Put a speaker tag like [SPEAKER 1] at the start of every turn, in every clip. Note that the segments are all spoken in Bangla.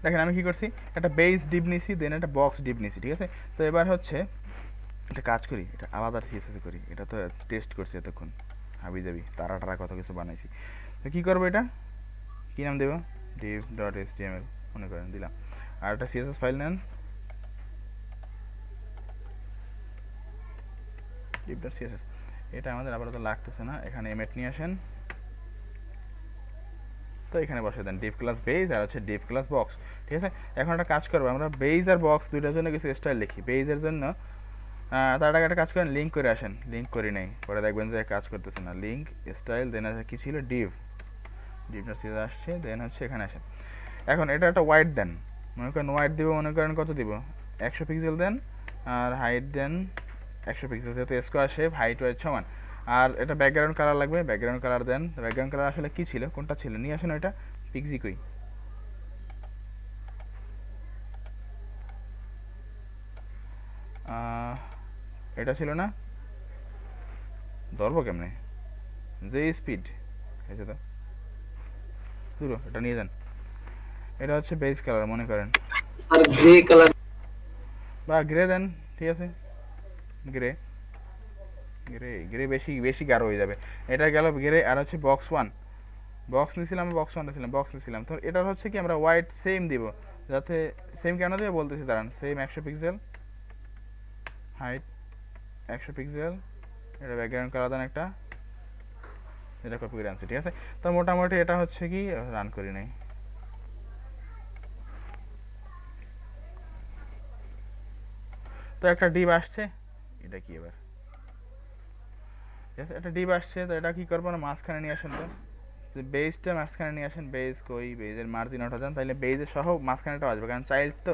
[SPEAKER 1] দেখেন আমি কি করছি, একটা বেস ডিপ নিছি, দেন একটা বক্স ডিপ নিছি, ঠিক আছে। তো এবার হচ্ছে একটা কাজ করি, এটা আলাদা সিএসএস করি, এটা তো টেস্ট করছি এতক্ষণ হাবি যাবি তারা টারা কত কিছু বানাইছি। তো কি করবো, এটা কি নাম দেবো, div ডট html মনে করেন দিলাম। আর একটা সিএসএস ফাইল নেন, div ডট css। এটা আমাদের আপাতত লাগতেছে না, এখানে এমএট নিয়ে আসেন। তো এখানে বসে দেন div ক্লাস বেজ আর হচ্ছে div ক্লাস বক্স, ঠিক আছে। এখন একটা কাজ করবো, আমরা বেজ আর বক্স দুইটার জন্য কিছু স্টাইল লিখি। বেজের জন্য তার আগে একটা কাজ করেন, লিঙ্ক করে আসেন। লিঙ্ক করি নাই, পরে দেখবেন যে কাজ করতেছে না। লিঙ্ক স্টাইল দেন আছে কি ছিল, div ডিভটা সিরিজ আসছে, দেন হচ্ছে এখানে আসেন। এখন এটা একটা হোয়াইট দেন, মনে করেন হোয়াইট দিব, মনে করেন কত দিব, 100 পিক্সেল দেন। আর হাইট দেন 100 পিক্সেল, যেহেতু স্কোয়ার শেপ হাইট ওয়াইট সমান। আর এটা ব্যাকগ্রাউন্ড কালার লাগবে, ব্যাকগ্রাউন্ড কালার দেন। ব্যাকগ্রাউন্ড কালার আসলে কি ছিল, কোনটা ছিল, নিয়ে আসেন ওইটা। পিক্সি কই, এটা ছিল না, ধরবো কেমনে, যে স্পিড হয়েছে তো পুরো, এটা নিয়ে যান। এটা হচ্ছে বেস কালার মনে করেন,
[SPEAKER 2] স্যার গ্রে কালার।
[SPEAKER 1] বা গ্রে দেন, ঠিক আছে। গ্রে গ্রে গ্রে বেশি বেশি গাঢ় হয়ে যাবে। এটা গেল গ্রে। আর হচ্ছে বক্স ওয়ান, বক্স নিয়েছিলাম, বক্স ওয়ান নিয়েছিলাম, বক্স নিয়েছিলাম। তো এটা হচ্ছে কি, আমরা হোয়াইট সেম দিব, যাতে সেম কেন দেবে বলতেছি দাঁড়ান। সেম 100 পিক্সেল, হাইট 100 পিক্সেল, এটা ব্যাকগ্রাউন্ড কালার দেন একটা, এটা কপি করে আনছি, ঠিক আছে। তো মোটামুটি এটা হচ্ছে কি, রান করি নাই। তো একটা ডিপ আসছে, এটা কি এবার, ঠিক আছে, একটা ডিপ আসছে। তো এটা কি করবো না, মাঝখানে নিয়ে আসেন। তো যে বেজটা মাঝখানে নিয়ে আসেন, বেজ কই, বেজের মার্জিন অটো যান, তাহলে বেজের সহ মাঝখানেটা আসবে, কারণ চাইল্ড তো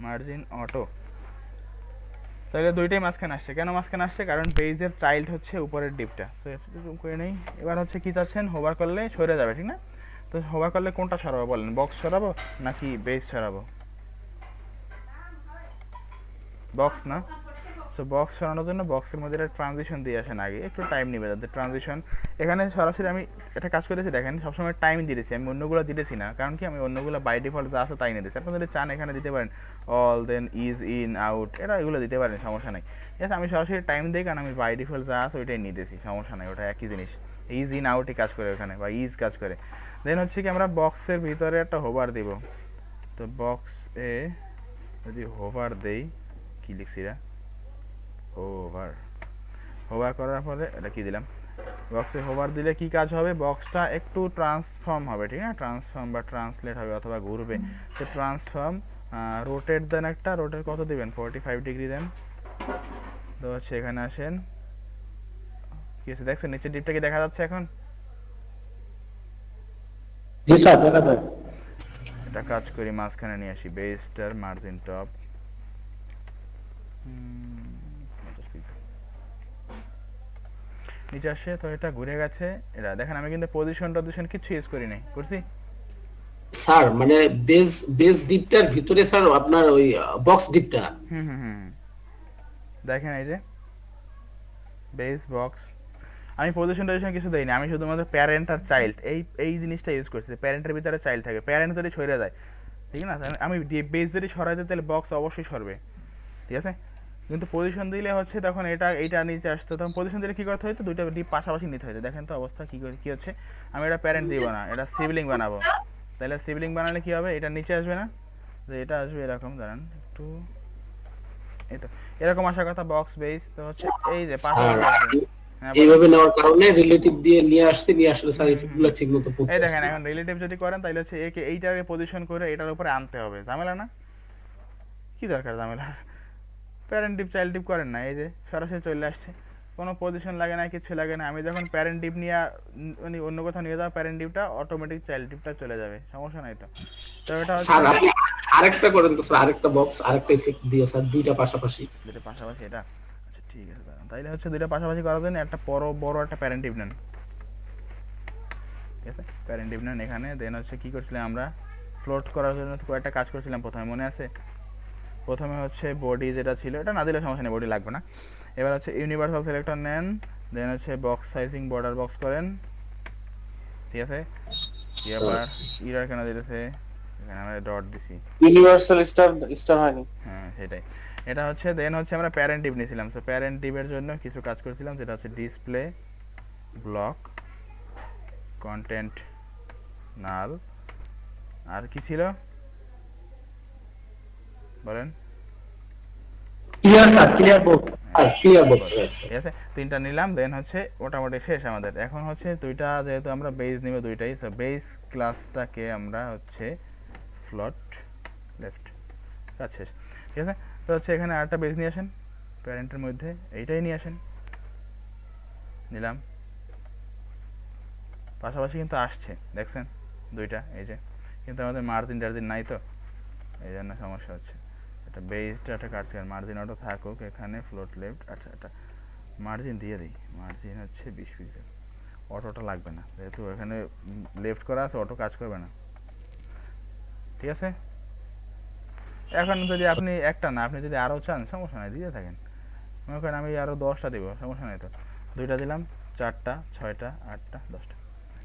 [SPEAKER 1] মার্জিন অটো। তাহলে দুইটাই মাঝখানে আসছে। কেন মাঝখানে আসছে, কারণ বেজের চাইল্ড হচ্ছে উপরের ডিপটা। তো এরকম করে নেই। এবার হচ্ছে কি চাচ্ছেন, হোভার করলে সরে যাবে, ঠিক না। তো হোভার করলে কোনটা সরাবো বলেন, বক্স সরাবো নাকি বেজ সরাবো, বক্স না। তো বক্স সরানোর জন্য বক্সের মধ্যে একটা ট্রানজিশন দিয়ে আসেন আগে, একটু টাইম নেবে যাতে ট্রানজিশন। এখানে সরাসরি আমি একটা কাজ করেছি, দেখেন সবসময় টাইম দিতেছি, আমি অন্যগুলো দিতেছি না, কারণ কি আমি অন্যগুলো বাই ডিফল্ট যা আছে তাই নিয়ে দিচ্ছি। আপনারা যদি চান এখানে দিতে পারেন all, then ease in out, এটা এগুলো দিতে পারেন, সমস্যা নেই। ঠিক আছে, আমি সরাসরি টাইম দিই, কারণ আমি বাই ডিফল্ট যা আছে ওইটাই নিয়ে দিয়েছি, সমস্যা নেই, ওটা একই জিনিস। ইজ ইন আউটই কাজ করে ওখানে, বা ইজ কাজ করে। দেন হচ্ছে কি, আমরা বক্সের ভিতরে একটা হোভার দিব। তো বক্স এ যদি হোভার দেই, কি লিখছি এটা, হোভার, হোভার করার পরে এটা কি দিলাম, বক্সে হোভার দিলে কি কাজ হবে, বক্সটা একটু ট্রান্সফর্ম হবে, ঠিক আছে, ট্রান্সফর্ম বা ট্রান্সলেট হবে অথবা ঘুরবে। তো ট্রান্সফর্ম, রোটেট দেন একটা, রোটেট কত দিবেন, 45 ডিগ্রি দেন। তো হচ্ছে এখানে আসেন, কি আছে দেখছেন, নিচের ডিপটা কি দেখা যাচ্ছে এখন।
[SPEAKER 2] জি স্যার দেখা যায়।
[SPEAKER 1] এটা কাজ করি, মাঝখানে নিয়ে আসি, বেসটার মার্জিন টপ নিচে আসে। তো এটা ঘুরে গেছে। এটা দেখেন আমি কিন্তু পজিশন টজিশন কিছু ইউজ করি নাই, করছি।
[SPEAKER 2] স্যার মানে বেস বেস ডিপটার ভিতরে স্যার আপনার ওই বক্স ডিপটা।
[SPEAKER 1] হুম হুম হুম দেখেন এই যে বেস বক্স, আমি পজিশন টজিশন কিছু দেইনি, আমি শুধুমাত্র প্যারেন্ট আর চাইল্ড এই জিনিসটা ইউজ করছি। প্যারেন্টের ভিতরে চাইল্ড থাকে, প্যারেন্ট যদি সরে যায়, ঠিক না, আমি বেস যদি সরাই দিই তাহলে বক্স অবশ্যই সরবে, ঠিক আছে। কিন্তু পজিশন দিলে হচ্ছে তখন এইটা নিচে আসতো, তখন পজিশন দিলে কি করতে হতো, দুইটা ডিপ পাশাপাশি নিতে হতো। দেখেন তো অবস্থা কি হচ্ছে, আমি এটা প্যারেন্ট দিব না, এটা সিবলিং বানাবো। তাহলে সিবলিং বানালে কি হবে, এটা নিচে আসবে না, যে এটা আসবে এরকম, দাঁড়ান একটু, এই তো এরকম আসার কথা বক্স বেস। তো হচ্ছে এই যে
[SPEAKER 2] স্যার
[SPEAKER 1] পাশাপাশি আসবে। হ্যাঁ বলেন।
[SPEAKER 2] এইভাবে নেওয়ার কারণে রিলেটিভ দিয়ে নিয়ে আসলে স্যার
[SPEAKER 1] হুম হুম
[SPEAKER 2] ইফেক্টগুলো
[SPEAKER 1] হুম।
[SPEAKER 2] ঠিক মতো
[SPEAKER 1] এই
[SPEAKER 2] পড়তেছে
[SPEAKER 1] দেখেন
[SPEAKER 2] না।
[SPEAKER 1] এখন রিলেটিভ যদি করেন তাহলে হচ্ছে একে এইটাকে পজিশন করে এটার উপরে আনতে হবে, ঝামেলা না, কি দরকার ঝামেলা। প্যারেন্ট ডিপ চাইল্ড ডিপ করেন না, এই যে সরাসরি চলে আসছে, কোনো পজিশন লাগে না, কিছু লাগে না। আমি যখন প্যারেন্ট ডিপ নিয়ে মানে অন্য কোথাও নিয়ে যাবো, প্যারেন্ট ডিপটা অটোমেটিক চাইল্ড ডিপটা চলে যাবে, সমস্যা নাই তো। তো এটা হচ্ছে
[SPEAKER 2] স্যার আপনি আরেকটা করেন তো স্যার, আরেকটা বক্স আরেকটা ইফেক্ট দিয়ে স্যার দুইটা পাশাপাশি।
[SPEAKER 1] দুটো পাশাপাশি, এটা আচ্ছা ঠিক আছে দাঁড়ান, তাইলে হচ্ছে দুইটা পাশাপাশি করার জন্য একটা বড় বড় একটা প্যারেন্ট ডিপ নেন, ঠিক আছে। প্যারেন্ট ডিপ নেন এখানে। দেন হচ্ছে কি করছিলাম আমরা, ফ্লোট করার জন্য কয়েকটা কাজ করছিলাম প্রথমে, মনে আছে। প্রথমে হচ্ছে বডি যেটা ছিল, এটা না দিলে সমস্যা নেই, বডি লাগবে না। এবার হচ্ছে ইউনিভার্সাল সিলেক্টর নেন, দেন হচ্ছে বক্স সাইজিং বর্ডার বক্স করেন, ঠিক আছে। কি
[SPEAKER 2] স্যার
[SPEAKER 1] আবার ইরার কেন দিতেছে, এখানে আমরা ডট দিছি,
[SPEAKER 3] ইউনিভার্সাল স্টার হয়নি।
[SPEAKER 1] হ্যাঁ সেটাই। এটা হচ্ছে দেন হচ্ছে আমরা প্যারেন্ট ডিভ নিয়েছিলাম, সো প্যারেন্ট ডিভের জন্য কিছু কাজ করেছিলাম, যেটা হচ্ছে ডিসপ্লে ব্লক কন্টেন্ট নাল, আর কি ছিল বলেন?
[SPEAKER 2] Clear sir, clear board, clear board.
[SPEAKER 1] ঠিক আছে, তিনটা নিলাম, দেন হচ্ছে মোটামুটি শেষ আমাদের। এখন হচ্ছে দুইটা যেহেতু আমরা বেস নিব দুইটাই, সো বেস ক্লাসটাকে আমরা হচ্ছে ফ্লোট লেফট, কাজ শেষ। ঠিক আছে, তো হচ্ছে এখানে আরেকটা বেস নিয়ে আসেন প্যারেন্টের মধ্যে, এইটাই নিয়ে আসেন, নিলাম। পাশাপাশি কিন্তু আসছে দেখছেন দুইটা, এই যে, কিন্তু আমাদের মার্জিন টার্জিন নাই তো, এই জন্য সমস্যা হচ্ছে। এটা বেসটা একটা কাজ করেন, মার্জিন অটো থাকুক এখানে, ফ্লোট লেফট। আচ্ছা, এটা মার্জিন দিয়ে দিই, মার্জিন হচ্ছে 20 পিক্সেল। অটোটা লাগবে না, যেহেতু এখানে লেফট করা আছে, অটো কাজ করবে না। ঠিক আছে, এখন যদি আপনি একটা না, আপনি যদি আরও চান সমস্যা নাই, দিতে থাকেন। মনে করেন আমি আরও 10টা দিব, সমস্যা নাই তো। দুইটা দিলাম, 4টা 6টা 8টা 10টা,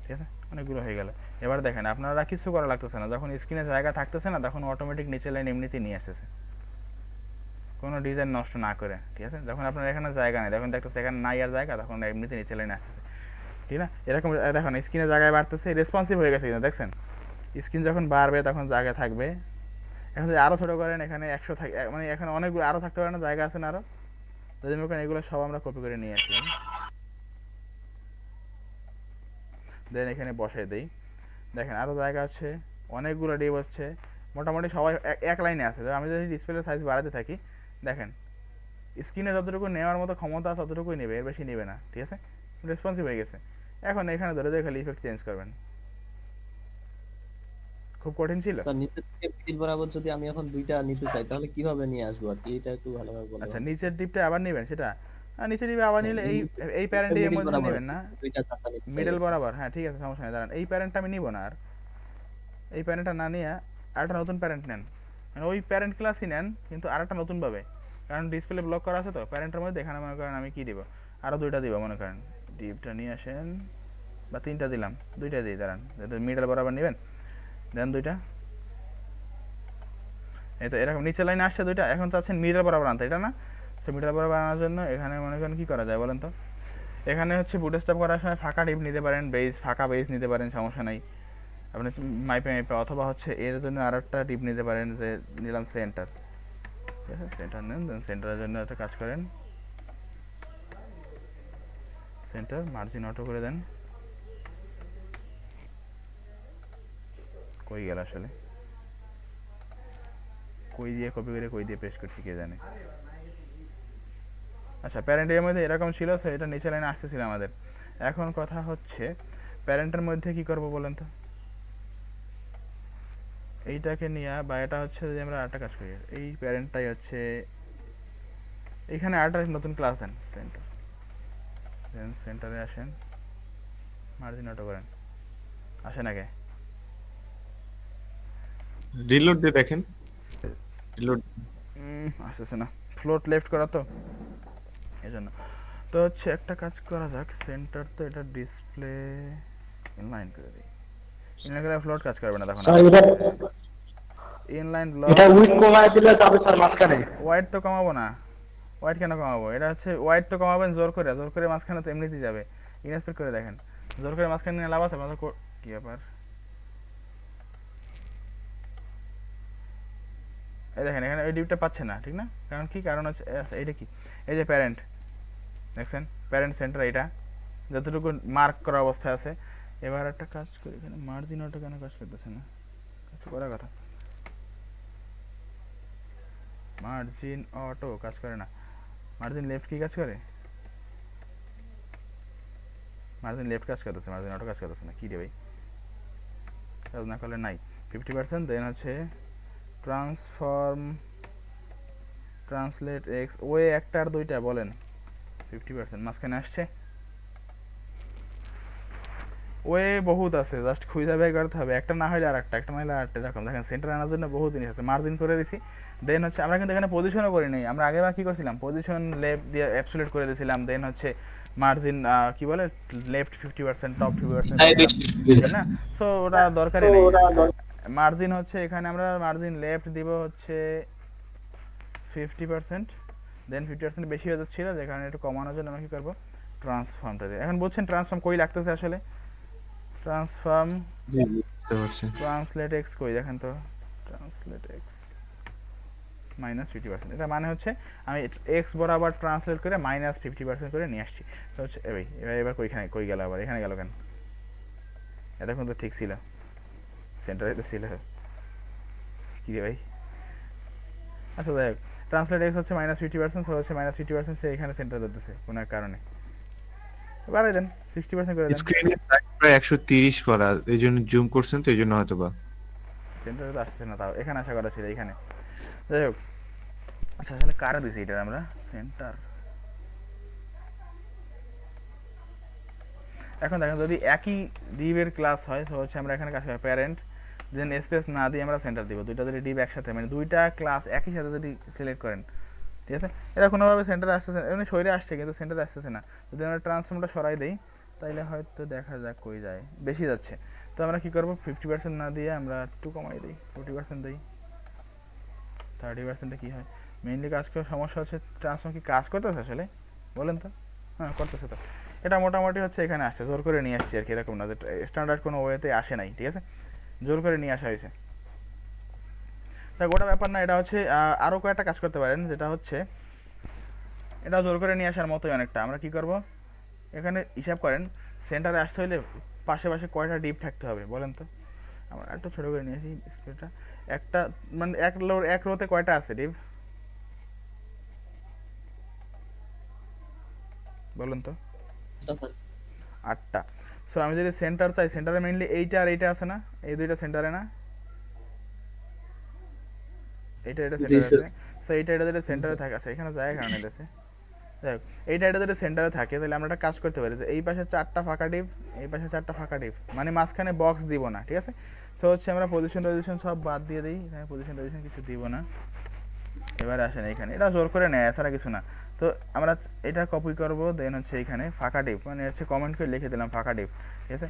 [SPEAKER 1] ঠিক আছে, অনেকগুলো হয়ে গেল। এবার দেখেন আপনারা কিছু করা লাগতেছে না, যখন স্ক্রিনে জায়গা থাকতেছে না, তখন অটোমেটিক নিচে লাইন এমনিতেই নিয়ে আসতেছে, কোনো ডিজাইন নষ্ট না করে। ঠিক আছে, যখন আপনার এখানে জায়গা নেই, যখন দেখতেছে এখানে নাই আর জায়গা, তখন এমনিতে নিচে লাইনে আসতেছে। ঠিক না, এরকম দেখুন স্ক্রিনে জায়গায় বাড়তেছে, রেসপন্সিভ হয়ে গেছে কিন্তু দেখছেন, স্ক্রিন যখন বাড়বে তখন জায়গা থাকবে। এখন যদি আরও ছোটো করেন, এখানে 100 থাকে, মানে এখানে অনেকগুলো আরও থাকতে পারে না, জায়গা আছে না আরও, যদি মনে করেন এগুলো সব আমরা কপি করে নিয়ে আসি, দেন এখানে বসাই দিই। দেখেন আরও জায়গা আছে, অনেকগুলো ডিপ হচ্ছে, মোটামুটি সবাই এক লাইনে আছে। আমি যদি ডিসপ্লের সাইজ বাড়াতে থাকি, দেখেন স্ক্রিনে যতটুকু নেওয়ার মতো ক্ষমতা আছে ততটুকুই নেবে, এর বেশি নেবে না। ঠিক আছে, রেসপন্সিভ হয়ে গেছে। এখন এখানে ধরে ধরে খালি ইফেক্ট চেঞ্জ করবেন। খুব কঠিন ছিল?
[SPEAKER 4] স্যার নিচের থেকে মিডিল বরাবর যদি আমি এখন দুইটা নিতে চাই তাহলে কিভাবে নিয়ে আসবো আর কি, এটা একটু ভালোভাবে বলুন।
[SPEAKER 1] আচ্ছা, নিচের ডিপটা আবার নেবেন সেটা, নিচের ডিপে আবার নিলে এই এই প্যারেন্ট এর মধ্যে নেবেন না,
[SPEAKER 4] দুইটা চারটা নিতে চাই।
[SPEAKER 1] মিডল বরাবর। হ্যাঁ ঠিক আছে, সমস্যা নেই, দাঁড়ান, এই প্যারেন্টটা আমি নিব না, আর এই প্যারেন্টটা না নিয়ে আরেকটা নতুন প্যারেন্ট নেন, মানে ওই প্যারেন্ট ক্লাসই নেন কিন্তু আরেকটা নতুন পাবে, কারণ ডিসপ্লে ব্লক করা আছে তো প্যারেন্টের মধ্যে। এখানে মনে করেন আমি কি দিব, আরও দুইটা দিব, মনে করেন ডিপটা নিয়ে আসেন, বা তিনটা দিলাম, দুইটা দিই, দাঁড়ান, যেহেতু মিডল বরাবর নেবেন, দেন দুইটা। এই তো এরকম নিচে লাইনে আসছে দুইটা, এখন চাচ্ছেন মিডল বরাবর আনতে, এটা না? তো মিডল বরাবর আনার জন্য এখানে মনে করেন কি করা যায় বলেন তো? এখানে হচ্ছে বুটস্ট্র্যাপ করার সময় ফাঁকা ডিপ নিতে পারেন, বেস ফাঁকা বেস নিতে পারেন, সমস্যা নাই, আপনি মাইপে মাইপে, অথবা হচ্ছে এর জন্য আর একটা ডিপ নিতে পারেন, যে নিলাম সেন্টার। ঠিক আছে, সেন্টার নেন, দেন সেন্টারের জন্য একটা কাজ করেন, সেন্টার মার্জিন অটো করে দেন। কই গেল আসলে, কই দিয়ে কপি করে কই দিয়ে পেস্ট করছি কে জানে। আচ্ছা, প্যারেন্টের মধ্যে এরকম ছিল, তো এটা নিচে লাইনে আসতেছিল আমাদের। এখন কথা হচ্ছে প্যারেন্টের মধ্যে কি করব বলেন তো? এইটাকে নিয়ে, বা এটা হচ্ছে যদি আমরা আরেকটা কাজ করি, এই প্যারেন্টটাই হচ্ছে এখানে আরেকটা নতুন ক্লাস দেন, সেন্টার, দেন সেন্টারে আসেন, মার্জিন অটো করেন, আসে নাকি?
[SPEAKER 3] রিলোড দিয়ে দেখেন, রিলোড।
[SPEAKER 1] আসতেছে না, ফ্লোট লেফট করা তো এই জন্য। তো হচ্ছে একটা কাজ করা যাক, সেন্টার তো এটা ডিসপ্লে ইনলাইন করে দিই, ইনলাইন করে ফ্লোট কাজ করবে না তখন। ইনলাইন ব্লক,
[SPEAKER 2] এটা উইথ কমায় দিলে তবে স্যার মাঝখানে
[SPEAKER 1] ওয়াইড তো কমাবো না, ওয়াইড কেন কমাবো? এটা হচ্ছে ওয়াইড তো কমাবেন জোর করে, জোর করে মাঝখানে তো এমনিতেই যাবে। ইনস্পেক্ট করে দেখেন, জোর করে মাঝখানে নিয়ে লাভ আছে আপনাদের? কি ব্যাপার, এই দেখেন এখানে ওই ডিপটা পাচ্ছে না, ঠিক না? কারণ কি, কারণ হচ্ছে এইটা কি, এই যে প্যারেন্ট দেখছেন, প্যারেন্ট সেন্টার এটা যতটুকু মার্ক করা অবস্থায় আছে। এবার একটা কাজ করি, এখানে মার্জিন অটো কেন কাজ করতেছে না? কাজ তো করার কথা, মার্জিন অটো কাজ করে না। মার্জিন লেফট কি কাজ করে? মার্জিন লেফট কাজ করতেছে, মার্জিন অটো কাজ করতেছে না, কি রে ভাই, কাজ না করলে নাই। 50%, দেন হচ্ছে ট্রান্সফর্ম ট্রান্সলেট এক্স, ওয়ে একটা আর দুইটা বলেন, 50% মাঝখানে আসছে। ওয়ে বহুত আছে, জাস্ট খুঁজে বের করতে হবে, একটা না হলে আর একটা, একটা না হলে আর একটা। এরকম দেখেন সেন্টার আনার জন্য বহু জিনিস আছে, মার্জিন করে দিছি। দেন হচ্ছে আমরা কিন্তু এখানে পজিশনও করি নাই, আমরা আগেবার কি করছিলাম, পজিশন লেফট দিয়ে অ্যাবসোলিউট করে দিয়েছিলাম। দেন হচ্ছে মার্জিন কি বলে, লেফট 50%, টপ 50%, তাই না? সো ওটা দরকারই নেই। মার্জিন হচ্ছে এখানে আমরা মার্জিন লেফট দিব হচ্ছে 50%, দেন 50% বেশি হয়ে যাচ্ছিল, যেখানে একটু কমানোর জন্য আমরা কি করবো, ট্রান্সফর্মটা দিই। এখন বুঝছেন ট্রান্সফর্ম কই লাগতেছে আসলে? ট্রান্সফর্ম
[SPEAKER 3] জি, জি, বুঝতে পারছি।
[SPEAKER 1] ট্রান্সলেট এক্স কই দেখেন তো, ট্রান্সলেট এক্স -50%, এটা মানে হচ্ছে আমি এক্স বরাবর ট্রান্সলেট করে -50% করে নিয়ে আসছি। তো হচ্ছে এই এবার এবার কইখানে কই গেল, আবার এখানে গেল কেন? এতক্ষণ তো ঠিক ছিল, সেন্টারে তো ছিল। কি রে ভাই? আচ্ছা যাই হোক, ট্রান্সলেট এক্স হচ্ছে -50%, সো হচ্ছে -50% সে এখানে সেন্টার ধরতেছে কোনো এক কারণে। বাড়াই দেন, 60% করে দেন।
[SPEAKER 3] স্ক্রিনে প্রায় 130 করা, এই জন্য জুম করছেন তো, এই জন্য হয়তো বা।
[SPEAKER 1] সেন্টারে তো আসছে না, তাও এখানে আশা করা ছিল এইখানে। যাই হোক, আচ্ছা আসলে কারা দিছি এটা আমরা সেন্টার? এখন দেখেন যদি একই ডিভের ক্লাস হয় তো হচ্ছে আমরা এখানে কাজ করি প্যারেন্ট, দেন স্পেস না দিয়ে আমরা সেন্টার দিব। দুইটা যদি ডিভ একসাথে, মানে দুইটা ক্লাস একই সাথে যদি সিলেক্ট করেন, ঠিক আছে, এরা কোনোভাবে সেন্টারে আসতেছে না, এমনি সরে আসছে কিন্তু সেন্টারে আসতেছে না। যদি আমরা ট্রান্সফর্মটা সরাই দেই তাইলে হয়তো দেখা যাক কই যায়, বেশি যাচ্ছে। তো আমরা কি করবো, 50% না দিয়ে আমরা একটু কমাই দিই, 40% দিই, 30%-এ কি হয়? মেইনলি কাজ করার সমস্যা হচ্ছে ট্রান্সফর্ম কি কাজ করতেছে আসলে, বলেন তো? হ্যাঁ করতেছে তো। এটা মোটামুটি হচ্ছে এখানে আসছে, জোর করে নিয়ে আসছি আর কি, এরকম না যে স্ট্যান্ডার্ড কোনো ওয়েতে আসে নাই, ঠিক আছে, জোর করে নিয়ে আসা হয়েছে। তা গোটা ব্যাপার না, এটা হচ্ছে আরও কয়েকটা কাজ করতে পারেন, যেটা হচ্ছে এটা জোর করে নিয়ে আসার মতোই অনেকটা। আমরা কি করব, এখানে হিসাব করেন সেন্টারে আসতে হলে পাশে পাশে কয়টা ডিপ থাকতে হবে বলেন তো? আমরা একটু ছোটো করে নিয়ে আসি স্পেসটা, একটা মানে এক রোতে কয়টা আছে ডিপ বলুন তো?
[SPEAKER 4] এটা স্যার
[SPEAKER 1] 8টা। সো আমি যদি সেন্টার চাই, সেন্টারে মেইনলি এইটা আর এইটা আছে না, এই দুইটা সেন্টারে না, এইটা এটা
[SPEAKER 2] জি
[SPEAKER 1] সেন্টারে
[SPEAKER 2] স্যার।
[SPEAKER 1] আছে। সো এইটা এটা যদি সেন্টারে থাকে, আছে এখানে জায়গা কারণে দিয়েছে। যাই হোক, এইটা এটা যদি সেন্টারে থাকে তাহলে আমরা একটা কাজ করতে পারি যে এই পাশে 4টা ফাঁকা ডিপ, এই পাশে 4টা ফাঁকা ডিপ, মানে মাঝখানে বক্স দিব না, ঠিক আছে। সো হচ্ছে আমরা পজিশন সব বাদ দিয়ে দিই, এখানে পজিশন কিছু দিব না। এবারে আসেন এইখানে, এটা জোর করে নেয় এছাড়া কিছু না। তো আমরা এটা কপি করব, দেন হচ্ছে এইখানে ফাঁকা ডিপ, মানে হচ্ছে কমেন্ট করে লিখে দিলাম ফাঁকা ডিপ, ঠিক আছে।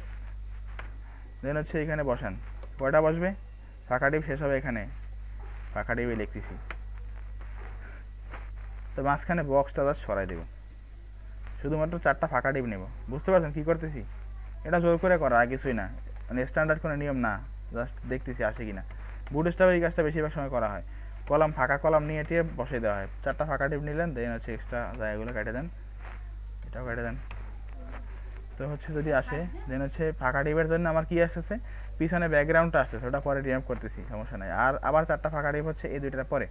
[SPEAKER 1] দেন হচ্ছে এইখানে বসান, কয়টা বসবে, ফাঁকা ডিপ শেষ হবে এখানে, ফাঁকা ডিপে লিখতেছি। তো মাঝখানে বক্সটা জাস্ট সরাই দেব, শুধুমাত্র 4টা ফাঁকা ডিপ নেব। বুঝতে পারছেন কি করতেছি? এটা জোর করে করা আর কিছুই না, মানে স্ট্যান্ডার্ড কোনো নিয়ম না, জাস্ট দেখতেছি আসে কিনা। বুট স্টাফে এই কাজটা বেশিরভাগ সময় করা হয়, কলাম ফাঁকা কলাম নিয়ে টিয়ে বসিয়ে দেওয়া হয়। 4টা ফাঁকা ডিপ নিলেন, দেন হচ্ছে এক্সট্রা জায়গাগুলো কেটে দেন, এটাও কেটে দেন। তো হচ্ছে যদি আসে, দেন হচ্ছে ফাঁকা ডিপের জন্য আমার কি আসতেছে, পিছনে ব্যাকগ্রাউন্ডটা আসতেছে, ওটা পরে রিমুভ করতেছি, সমস্যা নাই। আর আবার 4টা ফাঁকা ডিপ হচ্ছে এই দুইটার পরে,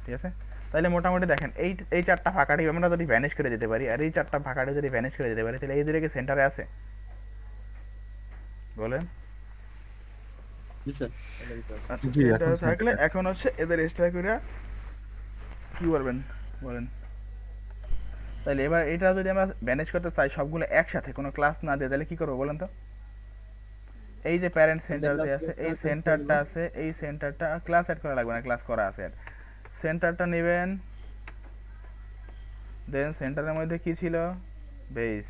[SPEAKER 1] ঠিক আছে। তাহলে মোটামুটি দেখেন এই 4টা ফাঁকা ডিপ আমরা যদি ভ্যানিশ করে দিতে পারি, আর এই 4টা ফাঁকা ডিপ যদি ভ্যানিশ করে দিতে পারি, তাহলে এই দুটো কি সেন্টারে আছে বলেন?
[SPEAKER 4] জি স্যার এটা দিতে হবে।
[SPEAKER 1] আচ্ছা
[SPEAKER 3] জি, এখন
[SPEAKER 1] সেন্টারে থাকলে
[SPEAKER 3] center এ।
[SPEAKER 1] এখন হচ্ছে এদের এক্সট্রা করে কি করবেন বলেন? তাহলে এবার এটা যদি আমরা ম্যানেজ করতে চাই সবগুলো একসাথে, কোনো ক্লাস না দিয়ে, তাহলে কি করবো বলেন তো? এই যে প্যারেন্ট সেন্টার
[SPEAKER 4] দেখলাম
[SPEAKER 1] যে
[SPEAKER 4] কি
[SPEAKER 1] আছে, এই
[SPEAKER 4] একটা চেঞ্জ করে
[SPEAKER 1] সেন্টারটা
[SPEAKER 4] দিলাম।
[SPEAKER 1] আছে, এই সেন্টারটা ক্লাস অ্যাড করা লাগবে না, ক্লাস করা আছে। সেন্টারটা নেবেন, দেন সেন্টারের মধ্যে কি ছিল, বেস,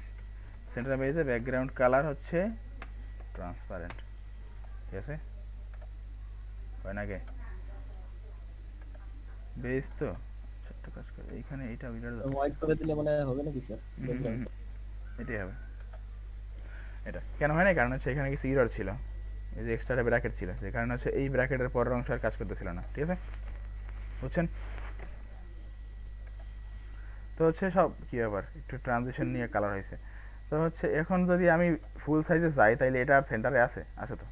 [SPEAKER 1] সেন্টার বেসে ব্যাকগ্রাউন্ড কালার হচ্ছে ট্রান্সপারেন্ট, ঠিক আছে, হয় নাকি? বেস তো ছোট্ট কাজ করে এইখানে এইটা উইলার দাও।
[SPEAKER 4] হোয়াইট করে দিলে মানে হবে নাকি স্যার? ব্যাকগ্রাউন্ড
[SPEAKER 1] এটাই হবে। এটা কেন হয় না, কারণ হচ্ছে এখানে কিছু ইরর ছিল, এই যে এক্সট্রা ব্র্যাকেট ছিল, যে কারণে হচ্ছে এই ব্র্যাকেটের পরের অংশ আর কাজ করতেছিল না, ঠিক আছে, বুঝছেন? তো হচ্ছে সব কি ব্যাপার, একটু ট্রানজিশন নিয়ে কালার হয়েছে। তো হচ্ছে এখন যদি আমি ফুল সাইজে যাই, তাইলে এটা আর সেন্টারে আছে, আছে তো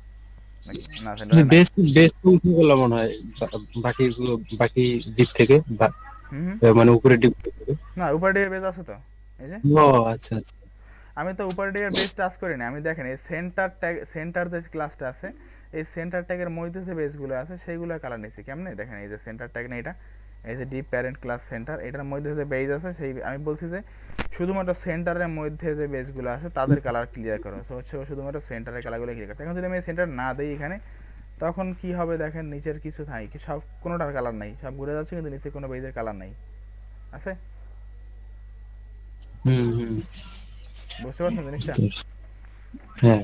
[SPEAKER 1] নাকি না, সেন্টারে নাই।
[SPEAKER 2] বেস বেস তো উঠে গেল মনে হয়, বাকিগুলো বাকি দিক থেকে
[SPEAKER 1] হুম হুম।
[SPEAKER 2] মানে উপরে দিক থেকে।
[SPEAKER 1] না উপর দিকে বেজ আছে তো, এই যে
[SPEAKER 2] ও আচ্ছা আচ্ছা।
[SPEAKER 1] আমি তো উপর দিকে বেজ টাচ করি না, আমি দেখেন এই সেন্টার ট্যাগ, সেন্টার যে ক্লাসটা আছে, এই সেন্টার ট্যাগের মধ্যে যে বেজগুলো আছে সেইগুলো কালার নিছি কেমনে দেখেন, এই যে সেন্টার ট্যাগ না এটা, এই যে ডিপ প্যারেন্ট ক্লাস সেন্টার, এটার মধ্যে যে বেজ আছে সেই আমি বলছি যে শুধুমাত্র সেন্টারের মধ্যে যে বেজগুলো আছে তাদের কালার ক্লিয়ার করো। সো হচ্ছে ও শুধুমাত্র সেন্টারের কালারগুলো ক্লিয়ার করছে। এখন যদি আমি সেন্টার না দিই এখানে, তখন কি হবে দেখেন, নিচের কিছু নাই, কি সব কোনোটার কালার নাই, সব ঘুরে যাচ্ছে কিন্তু নিচে কোনো বেজের কালার নাই, আছে?
[SPEAKER 2] হুম হুম।
[SPEAKER 1] বুঝতে পারছেন জিনিসটা?
[SPEAKER 2] হ্যাঁ।